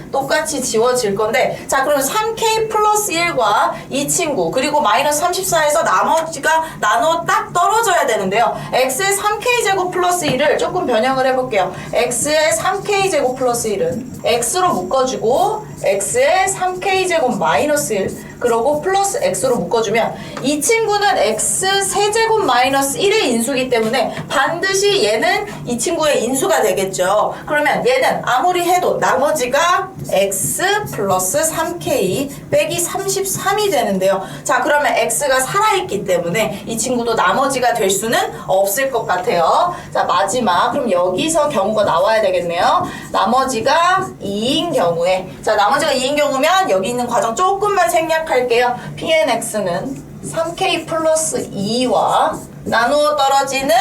지워질 건데 자, 그러면 3K 플러스 1과 이 친구 그리고 마이너스 34에서 나머지가 나눠 딱 떨어져야 되는데요. X의 3K 제곱 플러스 1을 조금 변형을 해볼게요. X의 3K 제곱 플러스 1은 X로 묶어주고 X의 3K 제곱 마이너스 1 그러고 플러스 X로 묶어주면 이 친구는 X 세제곱 마이너스 1의 인수기 때문에 반드시 얘는 이 친구의 인수가 되겠죠. 그러면 얘는 아무리 해도 나머지가 X 플러스 3K 빼기 33이 되는데요. 자, 그러면 X가 살아있기 때문에 이 친구도 나머지가 될 수는 없을 것 같아요. 자, 마지막 그럼 여기서 경우가 나와야 되겠네요. 나머지가 2인 경우에 자, 나머지가 2인 경우면 여기 있는 과정 조금만 생략할게요. PNX는 3K 플러스 2와 나누어 떨어지는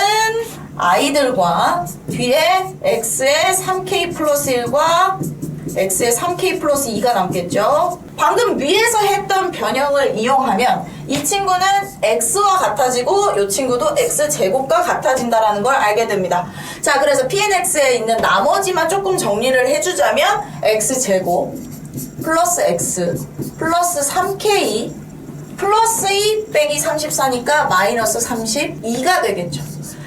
아이들과 뒤에 X의 3K 플러스 1과 X의 3K 플러스 2가 남겠죠. 방금 위에서 했던 변형을 이용하면 이 친구는 x와 같아지고 이 친구도 x제곱과 같아진다라는 걸 알게 됩니다. 자, 그래서 Pnx에 있는 나머지만 조금 정리를 해주자면 x제곱 플러스 x 플러스 3k 플러스 2 빼기 34니까 마이너스 32가 되겠죠.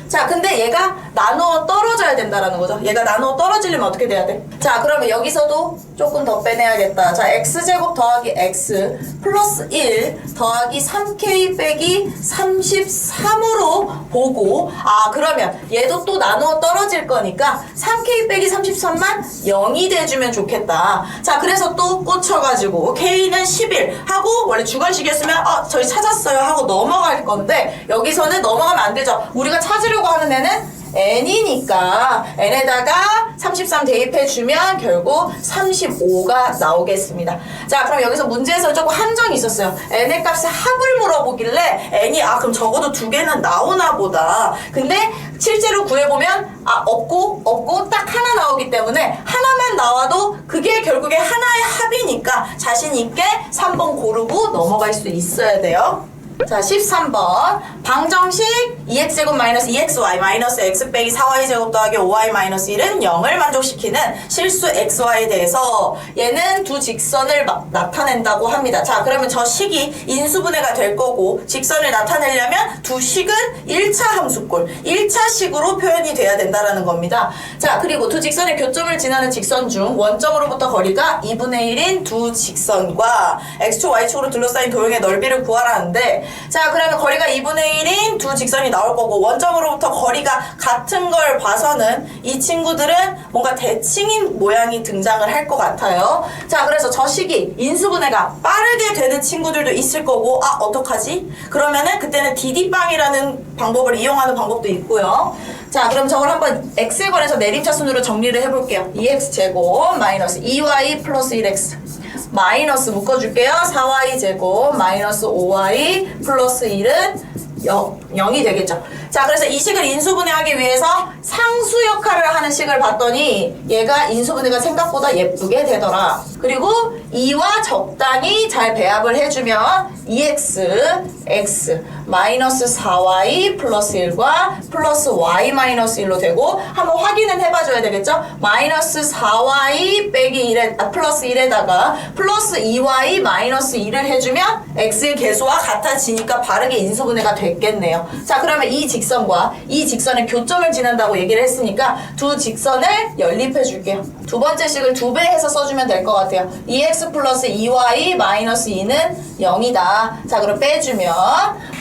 자, 근데 얘가 나누어 떨어져야 된다라는 거죠. 얘가 나누어 떨어지려면 어떻게 돼야 돼? 자, 그러면 여기서도 조금 더 빼내야겠다. 자, x제곱 더하기 x 플러스 1 더하기 3k 빼기 33으로 보고, 아, 그러면 얘도 또 나누어 떨어질 거니까 3k 빼기 33만 0이 돼주면 좋겠다. 자, 그래서 또 꽂혀가지고 k는 11 하고, 원래 주관식이었으면 저희 찾았어요 하고 넘어갈 건데, 여기서는 넘어가면 안 되죠. 우리가 찾으려고 하는 애는 n이니까 n에다가 33 대입해주면 결국 35가 나오겠습니다. 자, 그럼 여기서 문제에서 조금 함정이 있었어요. n의 값의 합을 물어보길래 n이 그럼 적어도 두 개는 나오나 보다. 근데 실제로 구해보면 없고 딱 하나 나오기 때문에 하나만 나와도 그게 결국에 하나의 합이니까 자신 있게 3번 고르고 넘어갈 수 있어야 돼요. 자, 13번 방정식 2x제곱 마이너스 2xy 마이너스 x 빼기 4y제곱 더하기 5y 마이너스 1은 0을 만족시키는 실수 xy에 대해서 얘는 두 직선을 나타낸다고 합니다. 자, 그러면 저 식이 인수분해가 될 거고 직선을 나타내려면 두 식은 1차 함수꼴 1차 식으로 표현이 돼야 된다는 겁니다. 자, 그리고 두 직선의 교점을 지나는 직선 중 원점으로부터 거리가 2분의 1인 두 직선과 x축 y축으로 둘러싸인 도형의 넓이를 구하라는데, 자, 그러면 거리가 2분의 1인 두 직선이 나올 거고 원점으로부터 거리가 같은 걸 봐서는 이 친구들은 뭔가 대칭인 모양이 등장을 할 것 같아요. 자, 그래서 저 식이 인수분해가 빠르게 되는 친구들도 있을 거고, 어떡하지? 그러면은 그때는 디디빵이라는 방법을 이용하는 방법도 있고요. 자, 그럼 저걸 한번 x에 관해서 내림차순으로 정리를 해볼게요. 2x제곱 마이너스 2y 플러스 1x 마이너스 묶어줄게요. 4y제곱 마이너스 5y 플러스 1은 0이 되겠죠. 자, 그래서 이 식을 인수분해하기 위해서 상수 역할을 하는 식을 봤더니 얘가 인수분해가 생각보다 예쁘게 되더라. 그리고 2와 적당히 잘 배합을 해주면 2x, x, 마이너스 4y 플러스 1과 플러스 y 마이너스 1로 되고, 한번 확인은 해봐줘야 되겠죠? 마이너스 4y 빼기 1에, 플러스 1에다가 플러스 2y 마이너스 1을 해주면 x의 개수와 같아지니까 바르게 인수분해가 됐겠네요. 자, 그러면 이 직선과 이 직선의 교점을 지난다고 얘기를 했으니까 두 직선을 연립해 줄게요. 두 번째 식을 2배 해서 써주면 될 것 같아요. 2x 플러스 2y 마이너스 2는 0이다. 자, 그럼 빼주면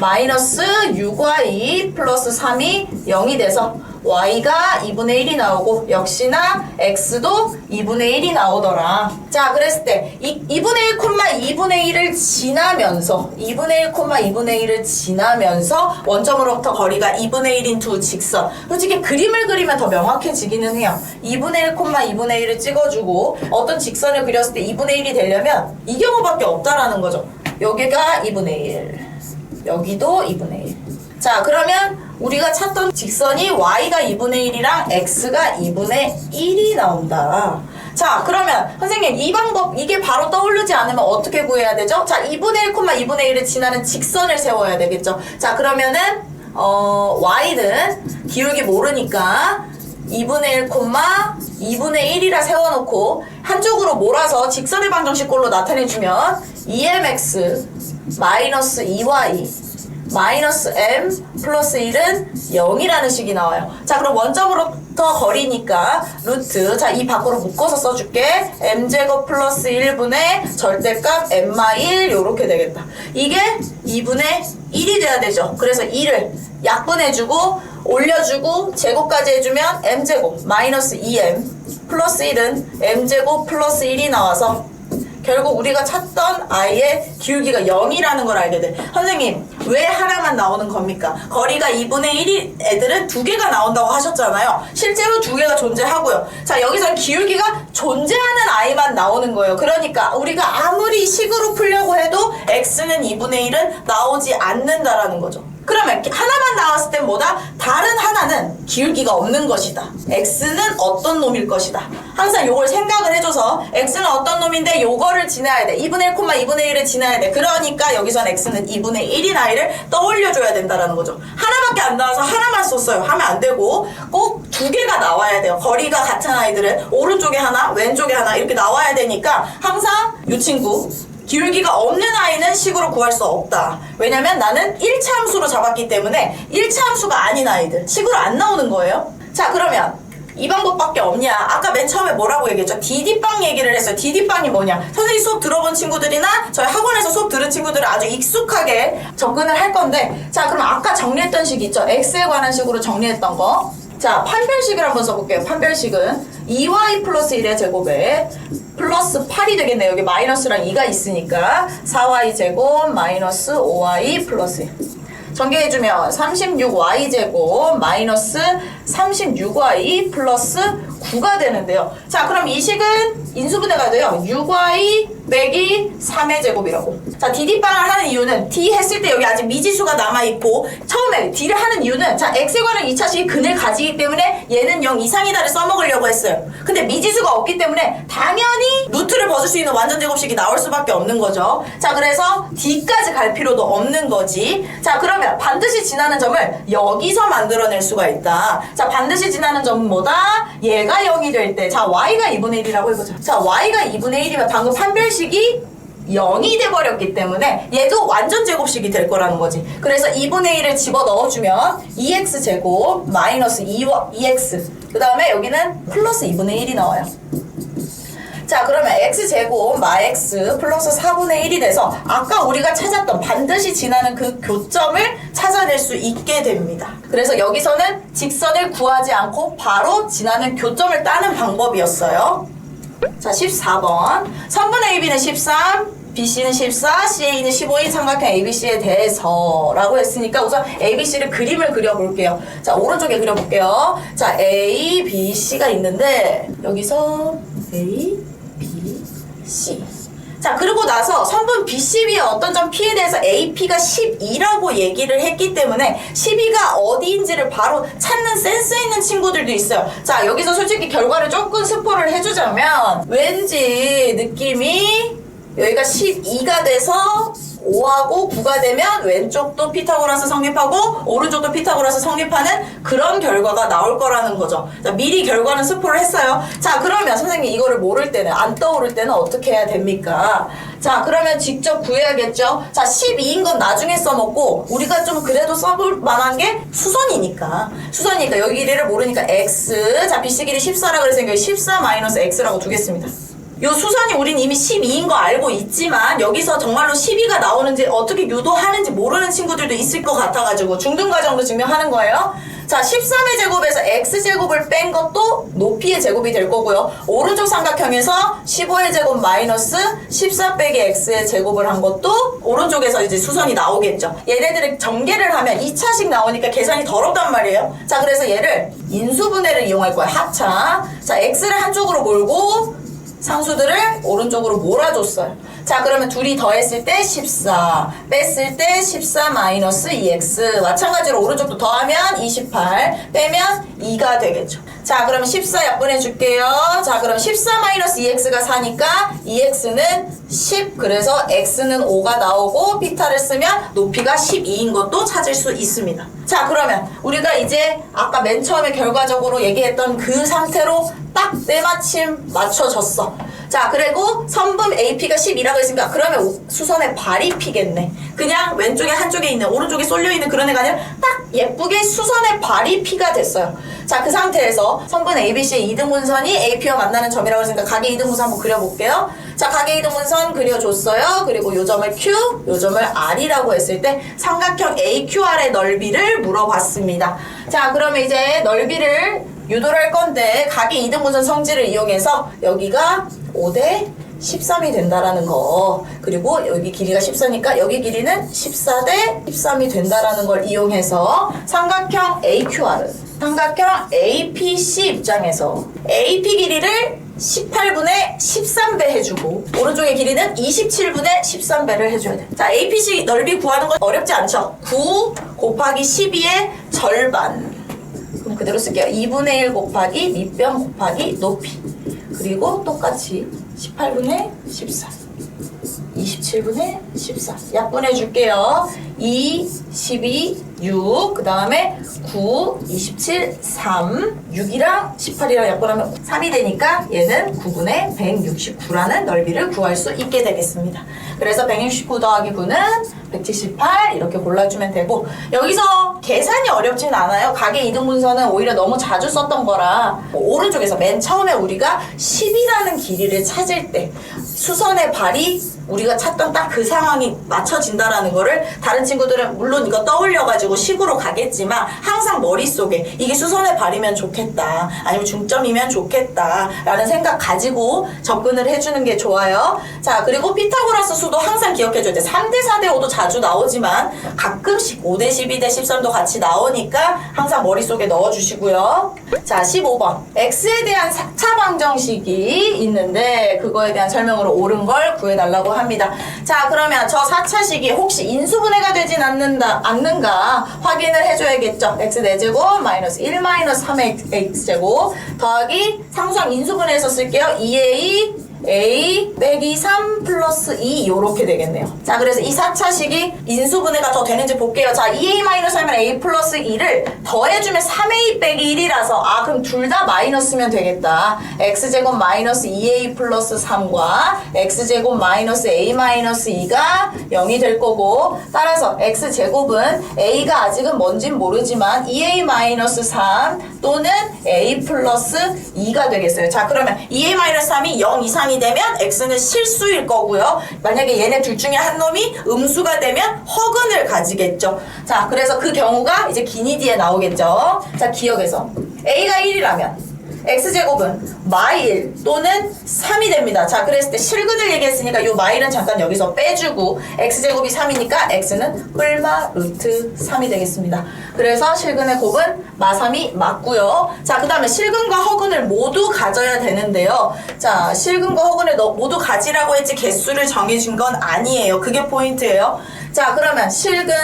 마이너스 6y 플러스 3이 0이 돼서 y가 2분의 1이 나오고, 역시나 x도 2분의 1이 나오더라. 자, 그랬을 때 2분의 1, 2분의 1을 지나면서 2분의 1, 2분의 1을 지나면서 원점으로부터 거리가 2분의 1인 두 직선, 솔직히 그림을 그리면 더 명확해지기는 해요. 2분의 1, 2분의 1을 찍어주고 어떤 직선을 그렸을 때 2분의 1이 되려면 이 경우밖에 없다라는 거죠. 여기가 2분의 1, 여기도 2분의 1. 자, 그러면 우리가 찾던 직선이 y가 2분의 1이랑 x가 2분의 1이 나온다. 자, 그러면 선생님 이 방법, 이게 바로 떠오르지 않으면 어떻게 구해야 되죠? 자, 2분의 1, 2분의 1을 지나는 직선을 세워야 되겠죠. 자, 그러면은 y는 기울기 모르니까 2분의 1, 2분의 1이라 세워놓고 한쪽으로 몰아서 직선의 방정식꼴로 나타내주면 2mx 마이너스 2y 마이너스 m 플러스 1은 0이라는 식이 나와요. 자, 그럼 원점으로부터 거리니까 루트, 자, 이 밖으로 묶어서 써줄게. m제곱 플러스 1분의 절대값 m-1 요렇게 되겠다. 이게 2분의 1이 돼야 되죠. 그래서 2를 약분해주고 올려주고 제곱까지 해주면 m제곱 마이너스 2m 플러스 1은 m제곱 플러스 1이 나와서 결국 우리가 찾던 i의 기울기가 0이라는 걸 알게 돼. 선생님, 왜 하나만 나오는 겁니까? 거리가 2분의 1인 애들은 두 개가 나온다고 하셨잖아요. 실제로 두 개가 존재하고요. 자, 여기서는 기울기가 존재하는 i만 나오는 거예요. 그러니까 우리가 아무리 식으로 풀려고 해도 x는 2분의 1은 나오지 않는다라는 거죠. 그러면 하나만 나왔을 땐 뭐다? 다른 하나는 기울기가 없는 것이다. x는 어떤 놈일 것이다. 항상 요걸 생각을 해줘서 x는 어떤 놈인데 요거를 지나야 돼. 2분의 1, 2분의 1을 지나야 돼. 그러니까 여기선 x는 2분의 1인 아이를 떠올려줘야 된다라는 거죠. 하나밖에 안 나와서 하나만 썼어요. 하면 안 되고 꼭 두 개가 나와야 돼요. 거리가 같은 아이들은 오른쪽에 하나, 왼쪽에 하나 이렇게 나와야 되니까 항상 이 친구 기울기가 없는 아이는 식으로 구할 수 없다. 왜냐면 나는 1차 함수로 잡았기 때문에 1차 함수가 아닌 아이들 식으로 안 나오는 거예요. 자, 그러면 이 방법밖에 없냐? 아까 맨 처음에 뭐라고 얘기했죠? 디디빵 얘기를 했어요. 디디빵이 뭐냐? 선생님 수업 들어본 친구들이나 저희 학원에서 수업 들은 친구들은 아주 익숙하게 접근을 할 건데, 자, 그럼 아까 정리했던 식 있죠? x에 관한 식으로 정리했던 거. 자, 판별식을 한번 써볼게요. 판별식은 2y 플러스 1의 제곱에 플러스 8이 되겠네요. 여기 마이너스랑 2가 있으니까 4y 제곱 마이너스 5y 플러스 1. 전개해주면 36y제곱 마이너스 36y 플러스 9가 되는데요. 자, 그럼 이 식은 인수분해가 돼요. 6y 빼기 3의 제곱이라고. 자, 디디빵을 하는 이유는 d 했을 때 여기 아직 미지수가 남아있고 처음에 d를 하는 이유는 자, x에 관한 2차식이 근을 가지기 때문에 얘는 0 이상이다를 써먹으려고 했어요. 근데 미지수가 없기 때문에 당연히 루트를 벗을 수 있는 완전 제곱식이 나올 수밖에 없는 거죠. 자, 그래서 d까지 갈 필요도 없는 거지. 자, 그러면 반드시 지나는 점을 여기서 만들어낼 수가 있다. 자, 반드시 지나는 점은 뭐다? 얘가 0이 될 때. 자, y가 2분의 1이라고 해보자. 자, y가 2분의 1이면 방금 판별식이 0이 돼버렸기 때문에 얘도 완전 제곱식이 될 거라는 거지. 그래서 2분의 1을 집어 넣어주면 2x제곱 마이너스 2x 그 다음에 여기는 플러스 2분의 1이 나와요. 자, 그러면 x제곱 마 x 플러스 4분의 1이 돼서 아까 우리가 찾았던 반드시 지나는 그 교점을 찾아낼 수 있게 됩니다. 그래서 여기서는 직선을 구하지 않고 바로 지나는 교점을 따는 방법이었어요. 자, 14번. 선분 AB는 13, BC는 14, CA는 15인 삼각형 ABC에 대해서 라고 했으니까 우선 ABC를 그림을 그려볼게요. 자, 오른쪽에 그려볼게요. 자, A, B, C가 있는데 여기서 A, B, C. 자, 그리고 나서 선분 BCB의 어떤 점 P에 대해서 AP가 12라고 얘기를 했기 때문에 12가 어디인지를 바로 찾는 센스 있는 친구들도 있어요. 자, 여기서 솔직히 결과를 조금 스포를 해주자면 왠지 느낌이 여기가 12가 돼서 5하고 9가 되면 왼쪽도 피타고라스 성립하고 오른쪽도 피타고라스 성립하는 그런 결과가 나올 거라는 거죠. 자, 미리 결과는 스포를 했어요. 자, 그러면 선생님 이거를 모를 때는 안 떠오를 때는 어떻게 해야 됩니까? 자, 그러면 직접 구해야겠죠. 자, 12인 건 나중에 써먹고 우리가 좀 그래도 써볼 만한 게 수선이니까 여기 길이를 모르니까 x. 자, BC 길이 14라 그래서 여기 14 마이너스 x라고 두겠습니다. 요 수선이 우린 이미 12인 거 알고 있지만 여기서 정말로 12가 나오는지 어떻게 유도하는지 모르는 친구들도 있을 것 같아가지고 중등과정도 증명하는 거예요. 자, 13의 제곱에서 x제곱을 뺀 것도 높이의 제곱이 될 거고요. 오른쪽 삼각형에서 15의 제곱 마이너스 14 빼기 x의 제곱을 한 것도 오른쪽에서 이제 수선이 나오겠죠. 얘네들을 전개를 하면 2차식 나오니까 계산이 더럽단 말이에요. 자, 그래서 얘를 인수분해를 이용할 거예요. 합차. 자, x를 한쪽으로 몰고 상수들을 오른쪽으로 몰아줬어요. 자, 그러면 둘이 더했을 때 14, 뺐을 때 14 마이너스 2x. 마찬가지로 오른쪽도 더하면 28, 빼면 2가 되겠죠. 자, 그러면 14 약분해 줄게요. 자, 그럼 14 마이너스 2x가 4니까 2x는 10. 그래서 x는 5가 나오고 피타를 쓰면 높이가 12인 것도 찾을 수 있습니다. 자, 그러면 우리가 이제 아까 맨 처음에 결과적으로 얘기했던 그 상태로 딱 때마침 맞춰졌어. 자, 그리고 선분 AP가 12라고 했으니까 그러면 수선의 발이 P겠네. 그냥 왼쪽에 한쪽에 있는 오른쪽에 쏠려있는 그런 애가 아니라 딱 예쁘게 수선의 발이 P가 됐어요. 자, 그 상태에서 선분 ABC의 이등분선이 AP와 만나는 점이라고 했으니까 각의 이등분선 한번 그려볼게요. 자, 각의 이등분선 그려줬어요. 그리고 요 점을 Q, 요 점을 R이라고 했을 때 삼각형 AQR의 넓이를 물어봤습니다. 자, 그러면 이제 넓이를 유도를 할 건데 각의 이등분선 성질을 이용해서 여기가 5대 13이 된다라는 거, 그리고 여기 길이가 14니까 여기 길이는 14대 13이 된다라는 걸 이용해서 삼각형 AQR, 삼각형 APC 입장에서 AP 길이를 18분의 13배 해주고 오른쪽의 길이는 27분의 13배를 해줘야 돼. 자, APC 넓이 구하는 건 어렵지 않죠? 9 곱하기 12의 절반. 그럼 그대로 쓸게요. 2분의 1 곱하기 밑변 곱하기 높이. 그리고 똑같이 18분의 14. 27분의 14. 약분해 줄게요. 2, 12, 6. 그 다음에 9, 27, 3. 6이랑 18이랑 약분하면 3이 되니까 얘는 9분의 169라는 넓이를 구할 수 있게 되겠습니다. 그래서 169 더하기 9는 178 이렇게 골라주면 되고, 여기서 계산이 어렵진 않아요. 가계 이등분선은 오히려 너무 자주 썼던 거라 오른쪽에서 맨 처음에 우리가 10이라는 길이를 찾을 때 수선의 발이 우리가 찾던 딱 그 상황이 맞춰진다라는 거를 다른 친구들은 물론 이거 떠올려가지고 식으로 가겠지만 항상 머릿속에 이게 수선의 발이면 좋겠다, 아니면 중점이면 좋겠다 라는 생각 가지고 접근을 해주는 게 좋아요. 자, 그리고 피타고라스 수도 항상 기억해줘야 돼. 3대 4대 5도 자주 나오지만 가끔씩 5대 12대 13도 같이 나오니까 항상 머릿속에 넣어주시고요. 자, 15번 x에 대한 4차 방정식이 있는데 그거에 대한 설명으로 옳은 걸 구해달라고 합니다. 자, 그러면 저 4차식이 혹시 인수분해가 되진 않는가 확인을 해줘야겠죠. x 4제곱 마이너스 1 마이너스 3의 x제곱 더하기 상수항 인수분해해서 쓸게요. 2a a 빼기 3 플러스 2 요렇게 되겠네요. 자, 그래서 이 4차식이 인수분해가 더 되는지 볼게요. 자, 2a 마이너스 하면 a 플러스 2를 더해주면 3a 빼기 1이라서 그럼 둘 다 마이너스면 되겠다. x제곱 마이너스 2a 플러스 3과 x제곱 마이너스 a 마이너스 2가 0이 될 거고, 따라서 x제곱은 a가 아직은 뭔진 모르지만 2a 마이너스 3 또는 a 플러스 2가 되겠어요. 자, 그러면 2a 마이너스 3이 0 이상이 되면 x는 실수일 거고요. 만약에 얘네 둘 중에 한 놈이 음수가 되면 허근을 가지겠죠. 자, 그래서 그 경우가 이제 기니 뒤에 나오겠죠. 자, 기억해서 a가 1이라면 x제곱은 마일 또는 3이 됩니다. 자, 그랬을 때 실근을 얘기했으니까 요 마일은 잠깐 여기서 빼주고 x제곱이 3이니까 x는 뿔마 루트 3이 되겠습니다. 그래서 실근의 곱은 마3이 맞고요. 자, 그 다음에 실근과 허근을 모두 가져야 되는데요. 자, 실근과 허근을 모두 가지라고 했지 개수를 정해준 건 아니에요. 그게 포인트예요. 자, 그러면 실근,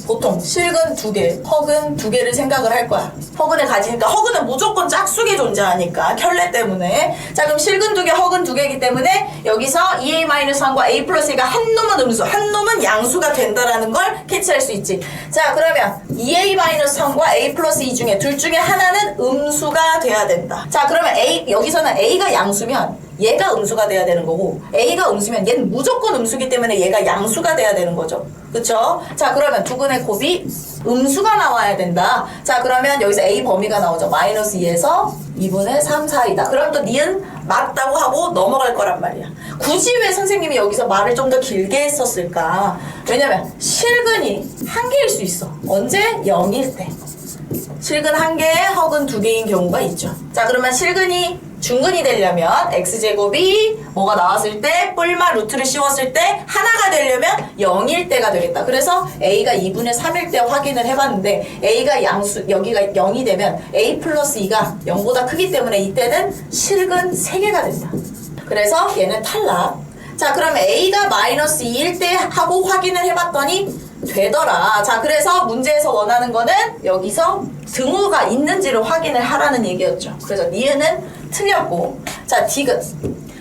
보통 실근 2개, 허근 2개를 생각을 할 거야. 허근을 가지니까 허근은 무조건 짝수게 존재하니까 켤레 때문에. 자, 그럼 실근 2개, 허근 2개이기 때문에 여기서 2a-3과 a 플러스 2가 한 놈은 음수, 한 놈은 양수가 된다라는 걸 캐치할 수 있지. 자, 그러면 2a-3과 a 플러스 2 중에 둘 중에 하나는 음수가 돼야 된다. 자, 그러면 여기서는 a가 양수면 얘가 음수가 돼야 되는 거고, a가 음수면 얘는 무조건 음수기 때문에 얘가 양수가 돼야 되는 거죠. 그쵸? 자, 그러면 두근의 곱이 음수가 나와야 된다. 자, 그러면 여기서 a 범위가 나오죠. 마이너스 2에서 2분의 3 사이다. 그럼 또 니은 맞다고 하고 넘어갈 거란 말이야. 굳이 왜 선생님이 여기서 말을 좀 더 길게 했었을까? 왜냐면 실근이 한 개일 수 있어. 언제? 0일 때. 실근 한 개, 허근 2개인 경우가 있죠. 자, 그러면 실근이 중근이 되려면 x제곱이 뭐가 나왔을 때 뿔마 루트를 씌웠을 때 하나가 되려면 0일 때가 되겠다. 그래서 a가 2분의 3일 때 확인을 해봤는데 a가 양수, 여기가 0이 되면 a 플러스 2가 0보다 크기 때문에 이때는 실근 3개가 된다. 그래서 얘는 탈락. 자, 그럼 a가 마이너스 2일 때 하고 확인을 해봤더니 되더라. 자, 그래서 문제에서 원하는 거는 여기서 등호가 있는지를 확인을 하라는 얘기였죠. 그래서 니은은 틀렸고, 자, 디귿.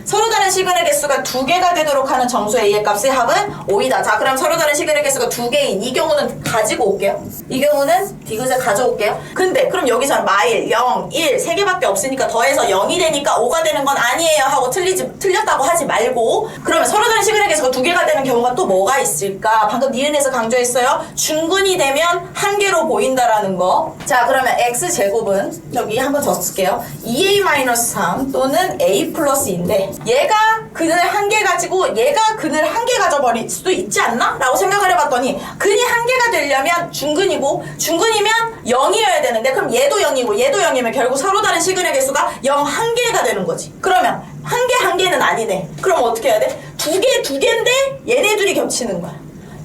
서로 다른 실근의 개수가 2개가 되도록 하는 정수 a의 값의 합은 5이다. 자, 그럼 서로 다른 실근의 개수가 2개인 이 경우는 가지고 올게요. 이 경우는 디귿을 가져올게요. 근데 그럼 여기서는 마일, 0, 1, 3개밖에 없으니까 더해서 0이 되니까 5가 되는 건 아니에요 하고 틀렸다고 하지 말고, 그러면 서로 다른 실근의 개수가 2개가 되는 경우가 또 뭐가 있을까? 방금 니은에서 강조했어요. 중근이 되면 한 개로 보인다라는 거. 자, 그러면 x제곱은 여기 한번 더 쓸게요. 2a-3 또는 a 플러스 2인데 얘가 근을 한 개 가지고 얘가 근을 한 개 가져버릴 수도 있지 않나? 라고 생각을 해봤더니 근이 한 개가 되려면 중근이고, 중근이면 0이어야 되는데 그럼 얘도 0이고 얘도 0이면 결국 서로 다른 실근의 개수가 0 한 개가 되는 거지. 그러면 한 개는 아니네. 그럼 어떻게 해야 돼? 2개인데 얘네 둘이 겹치는 거야.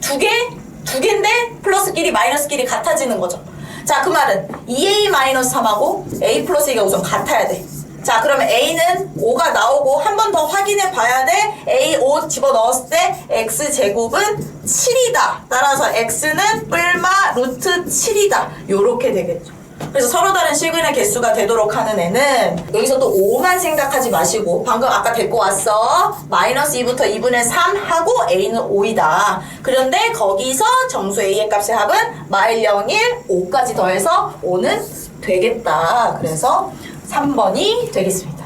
2개인데 플러스끼리 마이너스끼리 같아지는 거죠. 자, 그 말은 2a-3하고 a 플러스 2가 우선 같아야 돼. 자, 그러면 A는 5가 나오고 한 번 더 확인해 봐야 돼. A 5 집어넣었을 때 X제곱은 7이다. 따라서 X는 뿔마 루트 7이다. 요렇게 되겠죠. 그래서 서로 다른 실근의 개수가 되도록 하는 애는 여기서 또 5만 생각하지 마시고 방금 아까 데리고 왔어. 마이너스 2부터 2분의 3 하고 A는 5이다. 그런데 거기서 정수 A의 값의 합은 마일 0, 1, 5까지 더해서 5는 되겠다. 그래서 3번이 되겠습니다.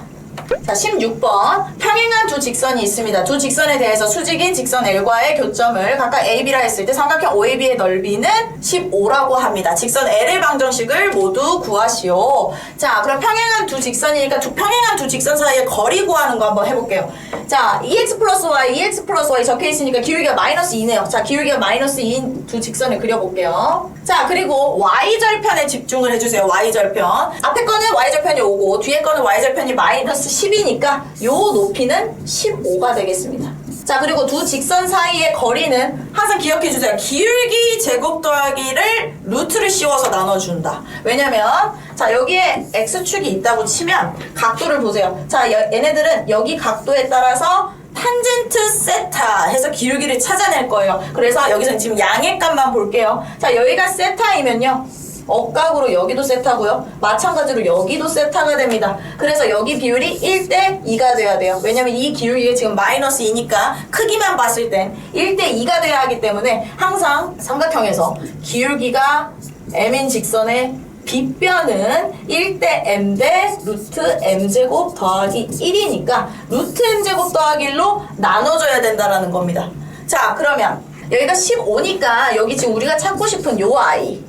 자, 16번. 평행한 두 직선이 있습니다. 두 직선에 대해서 수직인 직선 L과의 교점을 각각 AB라 했을 때 삼각형 OAB의 넓이는 15라고 합니다. 직선 L의 방정식을 모두 구하시오. 자, 그럼 평행한 두 직선이니까 평행한 두 직선 사이의 거리 구하는 거 한번 해볼게요. 자, EX 플러스 Y, EX 플러스 Y 적혀 있으니까 기울기가 마이너스 2네요. 자, 기울기가 마이너스 2인 두 직선을 그려볼게요. 자, 그리고 Y절편에 집중을 해주세요. Y절편. 앞에 거는 Y절편이 5고 뒤에 거는 Y절편이 마이너스 10이니까 요 높이는 15가 되겠습니다. 자, 그리고 두 직선 사이의 거리는 항상 기억해주세요. 기울기 제곱 더하기를 루트를 씌워서 나눠준다. 왜냐면 자, 여기에 X축이 있다고 치면 각도를 보세요. 자, 얘네들은 여기 각도에 따라서 탄젠트 세타 해서 기울기를 찾아낼 거예요. 그래서 여기서는 지금 양의 값만 볼게요. 자, 여기가 세타이면요, 억각으로 여기도 세타고요. 마찬가지로 여기도 세타가 됩니다. 그래서 여기 비율이 1대 2가 돼야 돼요. 왜냐면 이 기울기가 지금 마이너스 2니까 크기만 봤을 땐 1대 2가 돼야 하기 때문에 항상 삼각형에서 기울기가 m인 직선의 빗변은 1대 m 대 루트 m제곱 더하기 1이니까 루트 m제곱 더하기 1로 나눠줘야 된다라는 겁니다. 자, 그러면 여기가 15니까 여기 지금 우리가 찾고 싶은 요 아이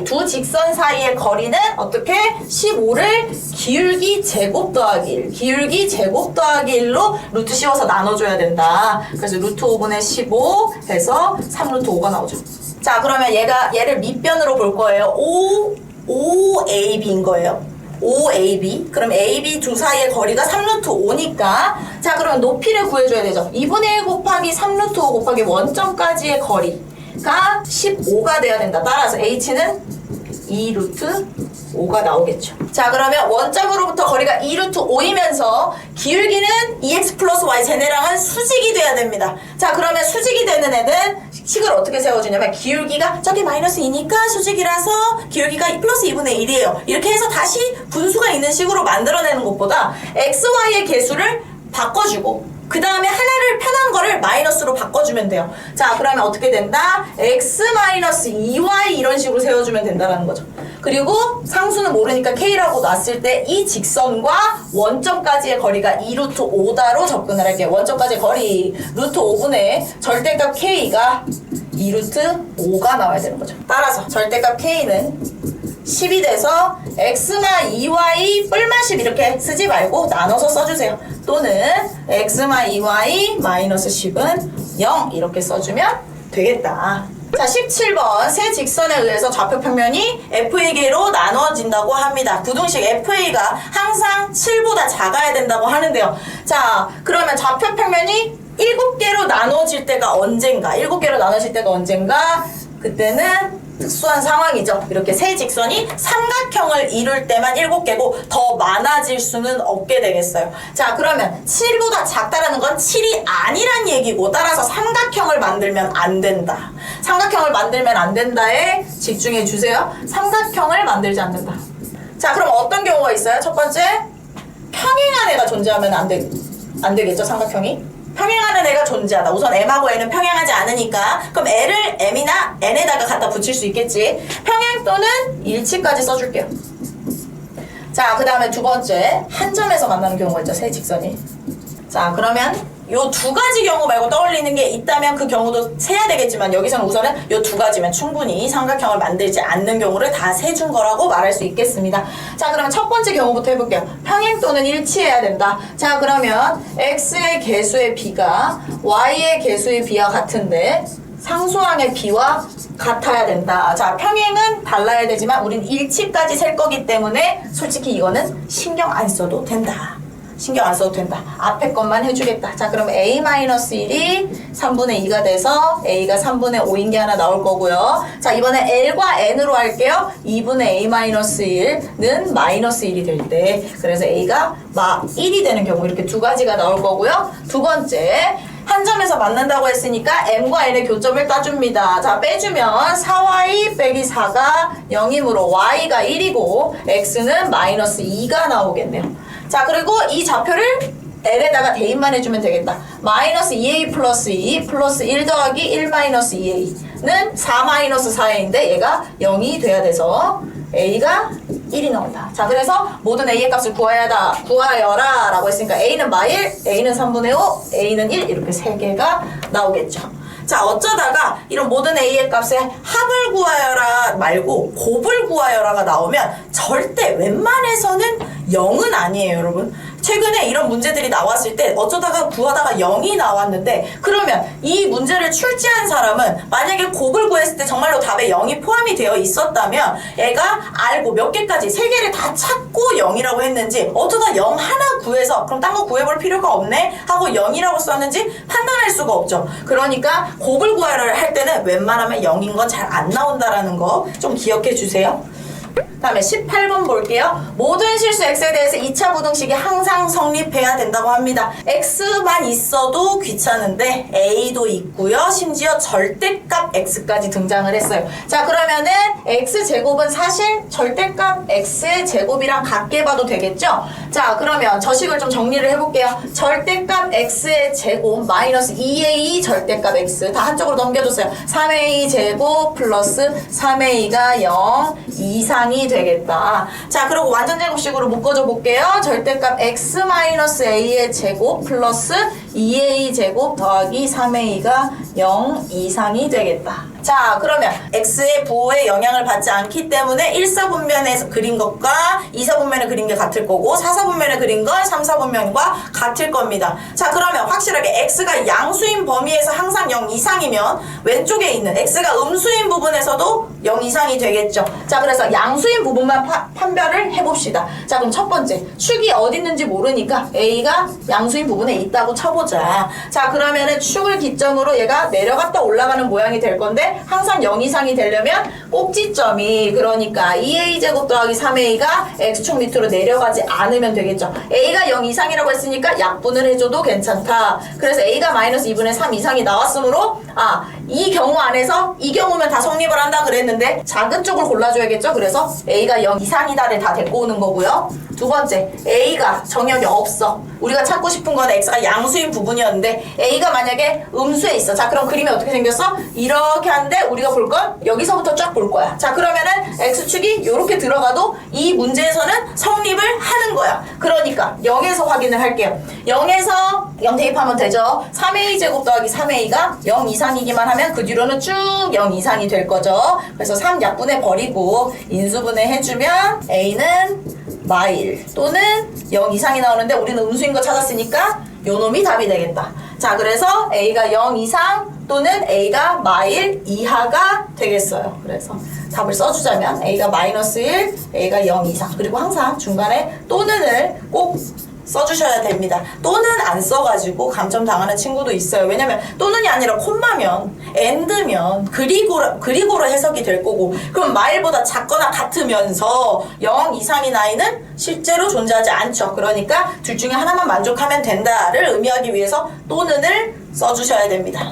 두 직선 사이의 거리는 어떻게? 15를 기울기 제곱 더하기 1로 루트 씌워서 나눠줘야 된다. 그래서 루트 5분의 15 해서 3루트 5가 나오죠. 자, 그러면 얘를 밑변으로 볼 거예요. OAB인 거예요. OAB. 그럼 AB 두 사이의 거리가 3루트 5니까 자, 그러면 높이를 구해줘야 되죠. 2분의 1 곱하기 3루트 5 곱하기 원점까지의 거리가 15가 돼야 된다. 따라서 H는 2루트 5가 나오겠죠. 자, 그러면 원점으로부터 거리가 2루트 5이면서 기울기는 EX 플러스 Y 쟤네랑은 수직이 돼야 됩니다. 자, 그러면 수직이 되는 애는 식을 어떻게 세워주냐면 기울기가 저기 마이너스 2니까 수직이라서 기울기가 플러스 2분의 1이에요. 이렇게 해서 다시 분수가 있는 식으로 만들어내는 것보다 XY의 개수를 바꿔주고 그 다음에 하나를 편한 거를 마이너스로 바꿔주면 돼요. 자, 그러면 어떻게 된다? x 마이너스 2y 이런 식으로 세워주면 된다는 거죠. 그리고 상수는 모르니까 k라고 놨을 때 이 직선과 원점까지의 거리가 2루트 5다로 접근을 할게요. 원점까지의 거리 루트 5분의 절대값 k가 2루트 5가 나와야 되는 거죠. 따라서 절대값 k는 10이 돼서 x마 2y 뿔마 10 이렇게 쓰지 말고 나눠서 써주세요. 또는 x마 2y 마이너스 10은 0 이렇게 써주면 되겠다. 자, 17번 세 직선에 의해서 좌표평면이 FA계로 나눠진다고 합니다. 구동식 FA가 항상 7보다 작아야 된다고 하는데요. 자, 그러면 좌표평면이 7개로 나눠질 때가 언젠가? 7개로 나눠질 때가 언젠가? 그때는 특수한 상황이죠. 이렇게 세 직선이 삼각형을 이룰 때만 7개고 더 많아질 수는 없게 되겠어요. 자, 그러면 7보다 작다라는 건 7이 아니란 얘기고 따라서 삼각형을 만들면 안 된다. 삼각형을 만들면 안 된다에 집중해 주세요. 삼각형을 만들지 않는다. 자, 그럼 어떤 경우가 있어요? 첫 번째, 평행한 애가 존재하면 안 되겠죠, 삼각형이? 평행하는 애가 존재하다. 우선 m하고 n은 평행하지 않으니까 그럼 l을 m이나 n에다가 갖다 붙일 수 있겠지. 평행 또는 일치까지 써줄게요. 자, 그 다음에 두 번째, 한 점에서 만나는 경우가 있죠, 세 직선이. 자, 그러면 요 두 가지 경우 말고 떠올리는 게 있다면 그 경우도 세야 되겠지만 여기서는 우선은 요 두 가지면 충분히 삼각형을 만들지 않는 경우를 다 세준 거라고 말할 수 있겠습니다. 자, 그러면 첫 번째 경우부터 해볼게요. 평행 또는 일치해야 된다. 자, 그러면 x의 개수의 b가 y의 개수의 b와 같은데 상수항의 b와 같아야 된다. 자, 평행은 달라야 되지만 우린 일치까지 셀 거기 때문에 솔직히 이거는 신경 안 써도 된다. 신경 안 써도 된다. 앞에 것만 해주겠다. 자, 그럼 A-1이 3분의 2가 돼서 A가 3분의 5인 게 하나 나올 거고요. 자, 이번에 L과 N으로 할게요. 2분의 A-1는 마이너스 1이 될 때, 그래서 A가 1이 되는 경우 이렇게 두 가지가 나올 거고요. 두 번째, 한 점에서 맞는다고 했으니까 M과 N의 교점을 따줍니다. 자, 빼주면 4y 빼기 4가 0이므로 y가 1이고 x는 마이너스 2가 나오겠네요. 자, 그리고 이 좌표를 L에다가 대입만 해주면 되겠다. 마이너스 2a 플러스 2 플러스 1 더하기 1 마이너스 2a는 4 마이너스 4a인데 얘가 0이 돼야 돼서 a가 1이 나온다. 자, 그래서 모든 a의 값을 구하여라 라고 했으니까 a는 마일, a는 3분의 5, a는 1 이렇게 세 개가 나오겠죠. 자, 어쩌다가 이런 모든 a의 값의 합을 구하여라 말고 곱을 구하여라가 나오면 절대 웬만해서는 0은 아니에요, 여러분. 최근에 이런 문제들이 나왔을 때 어쩌다가 구하다가 0이 나왔는데, 그러면 이 문제를 출제한 사람은 만약에 곱을 구했을 때 정말로 답에 0이 포함이 되어 있었다면 얘가 알고 몇 개까지 3개를 다 찾고 0이라고 했는지, 어쩌다 0 하나 구해서 그럼 딴 거 구해볼 필요가 없네 하고 0이라고 썼는지 판단할 수가 없죠. 그러니까 곱을 구하려 할 때는 웬만하면 0인 건 잘 안 나온다라는 거 좀 기억해 주세요. 다음에 18번 볼게요. 모든 실수 x에 대해서 2차 부등식이 항상 성립해야 된다고 합니다. x만 있어도 귀찮은데 a도 있고요. 심지어 절대값 x까지 등장을 했어요. 자, 그러면은 x제곱은 사실 절대값 x의 제곱이랑 같게 봐도 되겠죠? 자, 그러면 저식을 좀 정리를 해볼게요. 절대값 x의 제곱 마이너스 2a 절대값 x 다 한쪽으로 넘겨줬어요. 3a 제곱 플러스 3a가 0 이상이 되겠다. 자, 그리고 완전 제곱식으로 묶어줘 볼게요. 절대값 x-a의 제곱 플러스 2a 제곱 더하기 3a가 0 이상이 되겠다. 자, 그러면 x의 부호에 영향을 받지 않기 때문에 1사분면에서 그린 것과 2사분면에 그린 게 같을 거고 4사분면에 그린 건 3사분면과 같을 겁니다. 자, 그러면 확실하게 x가 양수인 범위에서 항상 0 이상이면 왼쪽에 있는 x가 음수인 부분에서도 0 이상이 되겠죠. 자, 그래서 양수인 부분만 판별을 해봅시다. 자, 그럼 첫 번째, 축이 어디 있는지 모르니까 a가 양수인 부분에 있다고 쳐보자. 자, 그러면은 축을 기점으로 얘가 내려갔다 올라가는 모양이 될 건데 항상 0 이상이 되려면 꼭지점이, 그러니까 2a제곱 더하기 3a가 x축 밑으로 내려가지 않으면 되겠죠. a가 0 이상이라고 했으니까 약분을 해줘도 괜찮다. 그래서 a가 마이너스 2분의 3 이상이 나왔으므로 이 경우 안에서 이 경우면 다 성립을 한다 그랬는데 작은 쪽을 골라줘야겠죠. 그래서 a가 0 이상이다를 다 데리고 오는 거고요. 두 번째, a가 정역이 없어. 우리가 찾고 싶은 건 x가 양수인 부분이었는데 a가 만약에 음수에 있어. 자, 그럼 그림이 어떻게 생겼어? 이렇게 하는데 우리가 볼 건 여기서부터 쫙 볼 거야. 자, 그러면은 x축이 이렇게 들어가도 이 문제에서는 성립을 하는 거야. 그러니까 0에서 확인을 할게요. 0에서 0 대입하면 되죠. 3a 제곱 더하기 3a가 0 이상이기만 하면 그 뒤로는 쭉 0 이상이 될 거죠. 그래서 3 약분해 버리고 인수분해 해주면 a는 마일 또는 0 이상이 나오는데 우리는 음수인 거 찾았으니까 요 놈이 답이 되겠다. 자, 그래서 a가 0 이상 또는 a가 마일 이하가 되겠어요. 그래서 답을 써주자면 a가 마이너스 1, a가 0 이상. 그리고 항상 중간에 또는을 꼭 써주셔야 됩니다. 또는 안 써가지고 감점 당하는 친구도 있어요. 왜냐면 또는이 아니라 콤마면, 엔드면 그리고로 해석이 될 거고, 그럼 마일보다 작거나 같으면서 0 이상인 아이는 실제로 존재하지 않죠. 그러니까 둘 중에 하나만 만족하면 된다를 의미하기 위해서 또는을 써주셔야 됩니다.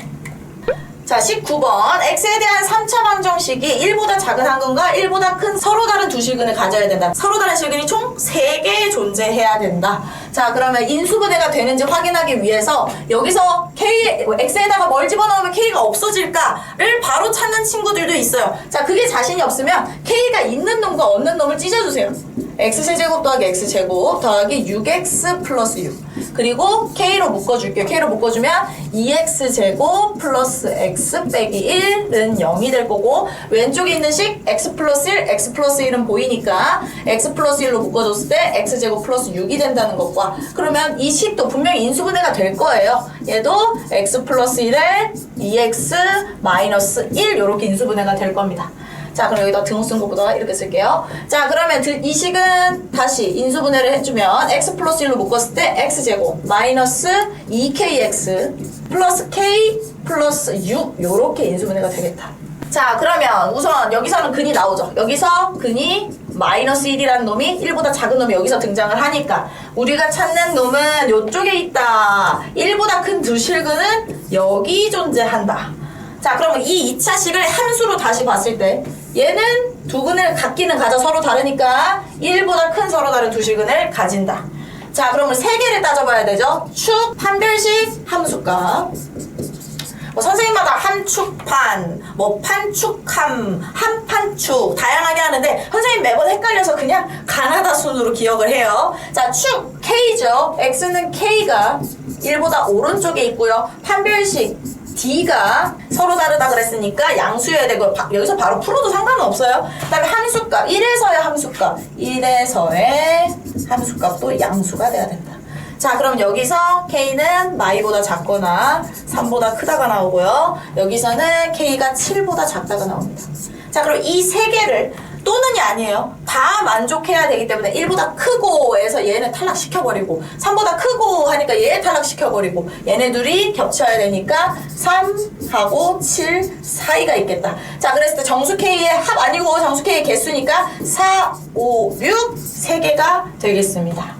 자, 19번. x에 대한 3차 방정식이 1보다 작은 한근과 1보다 큰 서로 다른 두 실근을 가져야 된다. 서로 다른 실근이 총 3개 존재해야 된다. 자, 그러면 인수분해가 되는지 확인하기 위해서 여기서 x에다가 뭘 집어넣으면 k가 없어질까를 바로 찾는 친구들도 있어요. 자, 그게 자신이 없으면 k가 있는 놈과 없는 놈을 찢어주세요. x제곱 더하기 x제곱 더하기 6x 플러스 6. 그리고 k로 묶어줄게요. k로 묶어주면 2x제곱 플러스 x 빼기 1은 0이 될 거고, 왼쪽에 있는 식 x 플러스 1, x 플러스 1은 보이니까 x 플러스 1로 묶어줬을 때 x제곱 플러스 6이 된다는 것과, 그러면 이 식도 분명히 인수분해가 될 거예요. 얘도 x 플러스 1에 2x 마이너스 1 이렇게 인수분해가 될 겁니다. 자, 그럼 여기다 등호 쓴 것보다 이렇게 쓸게요. 자, 그러면 이 식은 다시 인수분해를 해주면 x 플러스 1로 묶었을 때 x제곱 마이너스 2kx 플러스 k 플러스 6 요렇게 인수분해가 되겠다. 자, 그러면 우선 여기서는 근이 나오죠. 여기서 근이 마이너스 1이라는 놈이 1보다 작은 놈이 여기서 등장을 하니까 우리가 찾는 놈은 요쪽에 있다. 1보다 큰 두 실근은 여기 존재한다. 자, 그러면 이 2차 식을 함수로 다시 봤을 때 얘는 두 근을 갖기는 가져 서로 다르니까 1보다 큰 서로 다른 두 실근을 가진다. 자, 그러면 세 개를 따져봐야 되죠. 축, 판별식, 함수값. 선생님마다 함축판, 판축함, 한판축 다양하게 하는데 선생님 매번 헷갈려서 그냥 가나다 순으로 기억을 해요. 자, 축 K죠. X는 K가 1보다 오른쪽에 있고요. 판별식 D가 서로 다르다 그랬으니까 양수여야 되고 여기서 바로 풀어도 상관은 없어요. 그 다음에 함수값 1에서의 함수값 1에서의 함수값도 양수가 돼야 된다. 자, 그럼 여기서 K는 마이보다 작거나 3보다 크다가 나오고요. 여기서는 K가 7보다 작다가 나옵니다. 자, 그럼 이 세 개를 또는이 아니에요. 다 만족해야 되기 때문에 1보다 크고 해서 얘는 탈락시켜버리고 3보다 크고 하니까 얘 탈락시켜버리고 얘네 둘이 겹쳐야 되니까 3하고 7 사이가 있겠다. 자, 그랬을 때 정수 K의 합 아니고 정수 K의 개수니까 4, 5, 6 3개가 되겠습니다.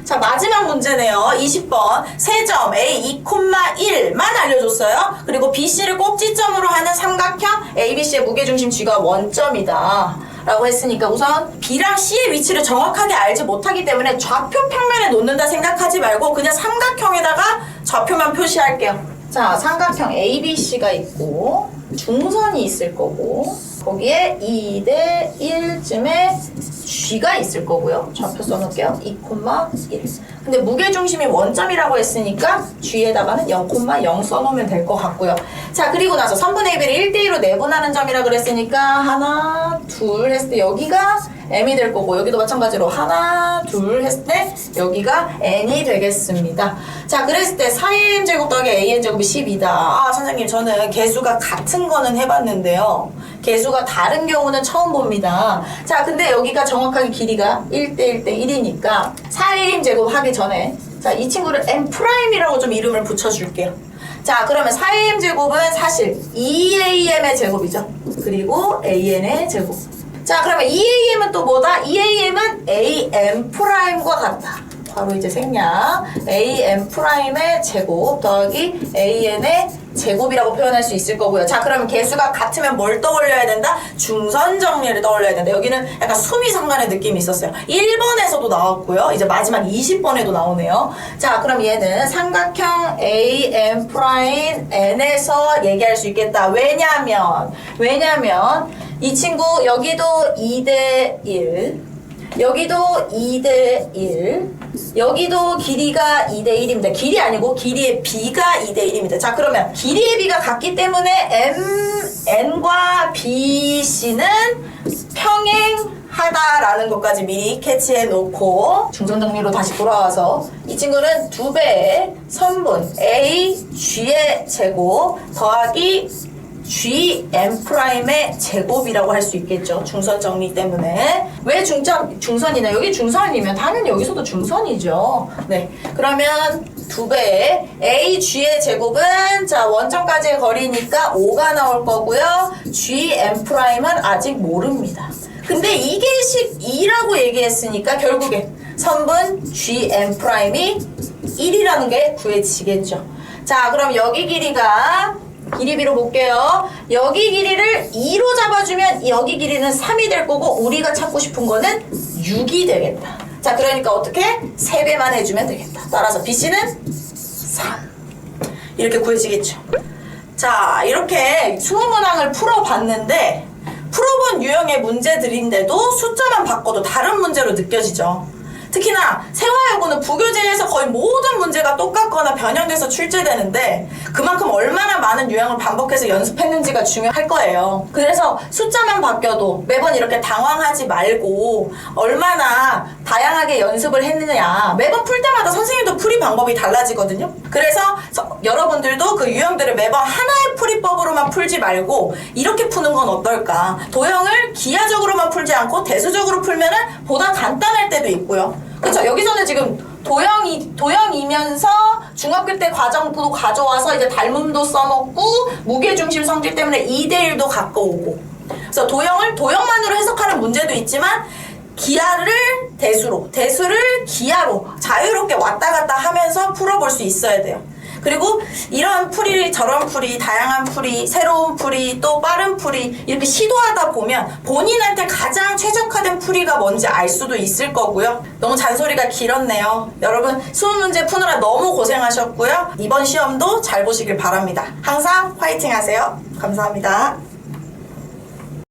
자, 마지막 문제네요. 20번 세점 A 2,1만 알려줬어요. 그리고 BC를 꼭지점으로 하는 삼각형 ABC의 무게중심 G가 원점이다 라고 했으니까 우선 B랑 C의 위치를 정확하게 알지 못하기 때문에 좌표 평면에 놓는다 생각하지 말고 그냥 삼각형에다가 좌표만 표시할게요. 자, 삼각형 ABC가 있고 중선이 있을 거고 거기에 2대 1쯤에 G가 있을 거고요. 좌표 써놓을게요. 2,1. 근데 무게중심이 원점이라고 했으니까 G에다가는 0,0 써놓으면 될 것 같고요. 자, 그리고 나서 3분의 1을 1대1로 내분하는 점이라 그랬으니까 하나, 둘 했을 때 여기가 M이 될 거고 여기도 마찬가지로 하나, 둘 했을 때 여기가 N이 되겠습니다. 자, 그랬을 때 4AM제곱 더하기 AN제곱이 10이다. 아, 선생님 저는 개수가 같은 거는 해봤는데요. 개수가 다른 경우는 처음 봅니다. 자, 근데 여기가 정확하게 길이가 1대 1대 1이니까 4AM제곱 하기 전에 자, 이 친구를 M'이라고 좀 이름을 붙여줄게요. 자, 그러면 4AM제곱은 사실 2AM의 제곱이죠. 그리고 AN의 제곱. 자, 그러면 2AM은 또 뭐다? 2AM은 AM'과 같다. 바로 이제 생략. AM'의 제곱 더하기 AN의 제곱이라고 표현할 수 있을 거고요. 자, 그러면 개수가 같으면 뭘 떠올려야 된다? 중선 정리를 떠올려야 된다. 여기는 약간 수미상관의 느낌이 있었어요. 1번에서도 나왔고요. 이제 마지막 20번에도 나오네요. 자, 그럼 얘는 삼각형 AM'N에서 얘기할 수 있겠다. 왜냐면 이 친구 여기도 2대 1 여기도 2대 1 여기도 길이가 2대 1입니다. 길이 아니고 길이의 B가 2대 1입니다. 자, 그러면 길이의 B가 같기 때문에 N과 BC는 평행하다라는 것까지 미리 캐치해 놓고 중선 정리로 다시 돌아와서 이 친구는 2배의 선분 AG의 제곱 더하기 GM'의 제곱이라고 할 수 있겠죠. 중선 정리 때문에. 왜 중선이냐? 여기 중선이면 당연히 여기서도 중선이죠. 네. 그러면 2배의 AG의 제곱은 자, 원점까지의 거리니까 5가 나올 거고요. GM'은 아직 모릅니다. 근데 이게 식 2라고 얘기했으니까 결국에 선분 GM'이 1이라는 게 구해지겠죠. 자, 그럼 여기 길이가 길이 B로 볼게요. 여기 길이를 2로 잡아주면 여기 길이는 3이 될 거고 우리가 찾고 싶은 거는 6이 되겠다. 자, 그러니까 어떻게? 3배만 해주면 되겠다. 따라서 BC는 3 이렇게 구해지겠죠. 자, 이렇게 수능문항을 풀어봤는데 풀어본 유형의 문제들인데도 숫자만 바꿔도 다른 문제로 느껴지죠. 특히나 세화여고는 부교재에서 거의 모든 문제가 똑같거나 변형돼서 출제되는데 그만큼 얼마나 많은 유형을 반복해서 연습했는지가 중요할 거예요. 그래서 숫자만 바뀌어도 매번 이렇게 당황하지 말고 얼마나 다양하게 연습을 했느냐. 매번 풀 때마다 선생님도 풀이 방법이 달라지거든요. 그래서 여러분들도 그 유형들을 매번 하나의 풀이법으로만 풀지 말고 이렇게 푸는 건 어떨까. 도형을 기하적으로만 풀지 않고 대수적으로 풀면은 보다 간단할 때도 있고요. 그쵸? 여기서는 지금 도형이면서 중학교 때 과정도 가져와서 이제 닮음도 써먹고 무게중심 성질 때문에 2대1도 갖고 오고. 그래서 도형만으로 해석하는 문제도 있지만 기하를 대수로, 대수를 기하로 자유롭게 왔다 갔다 하면서 풀어볼 수 있어야 돼요. 그리고 이런 풀이, 저런 풀이, 다양한 풀이, 새로운 풀이, 또 빠른 풀이 이렇게 시도하다 보면 본인한테 가장 최적화된 풀이가 뭔지 알 수도 있을 거고요. 너무 잔소리가 길었네요. 여러분 수능 문제 푸느라 너무 고생하셨고요. 이번 시험도 잘 보시길 바랍니다. 항상 화이팅 하세요. 감사합니다.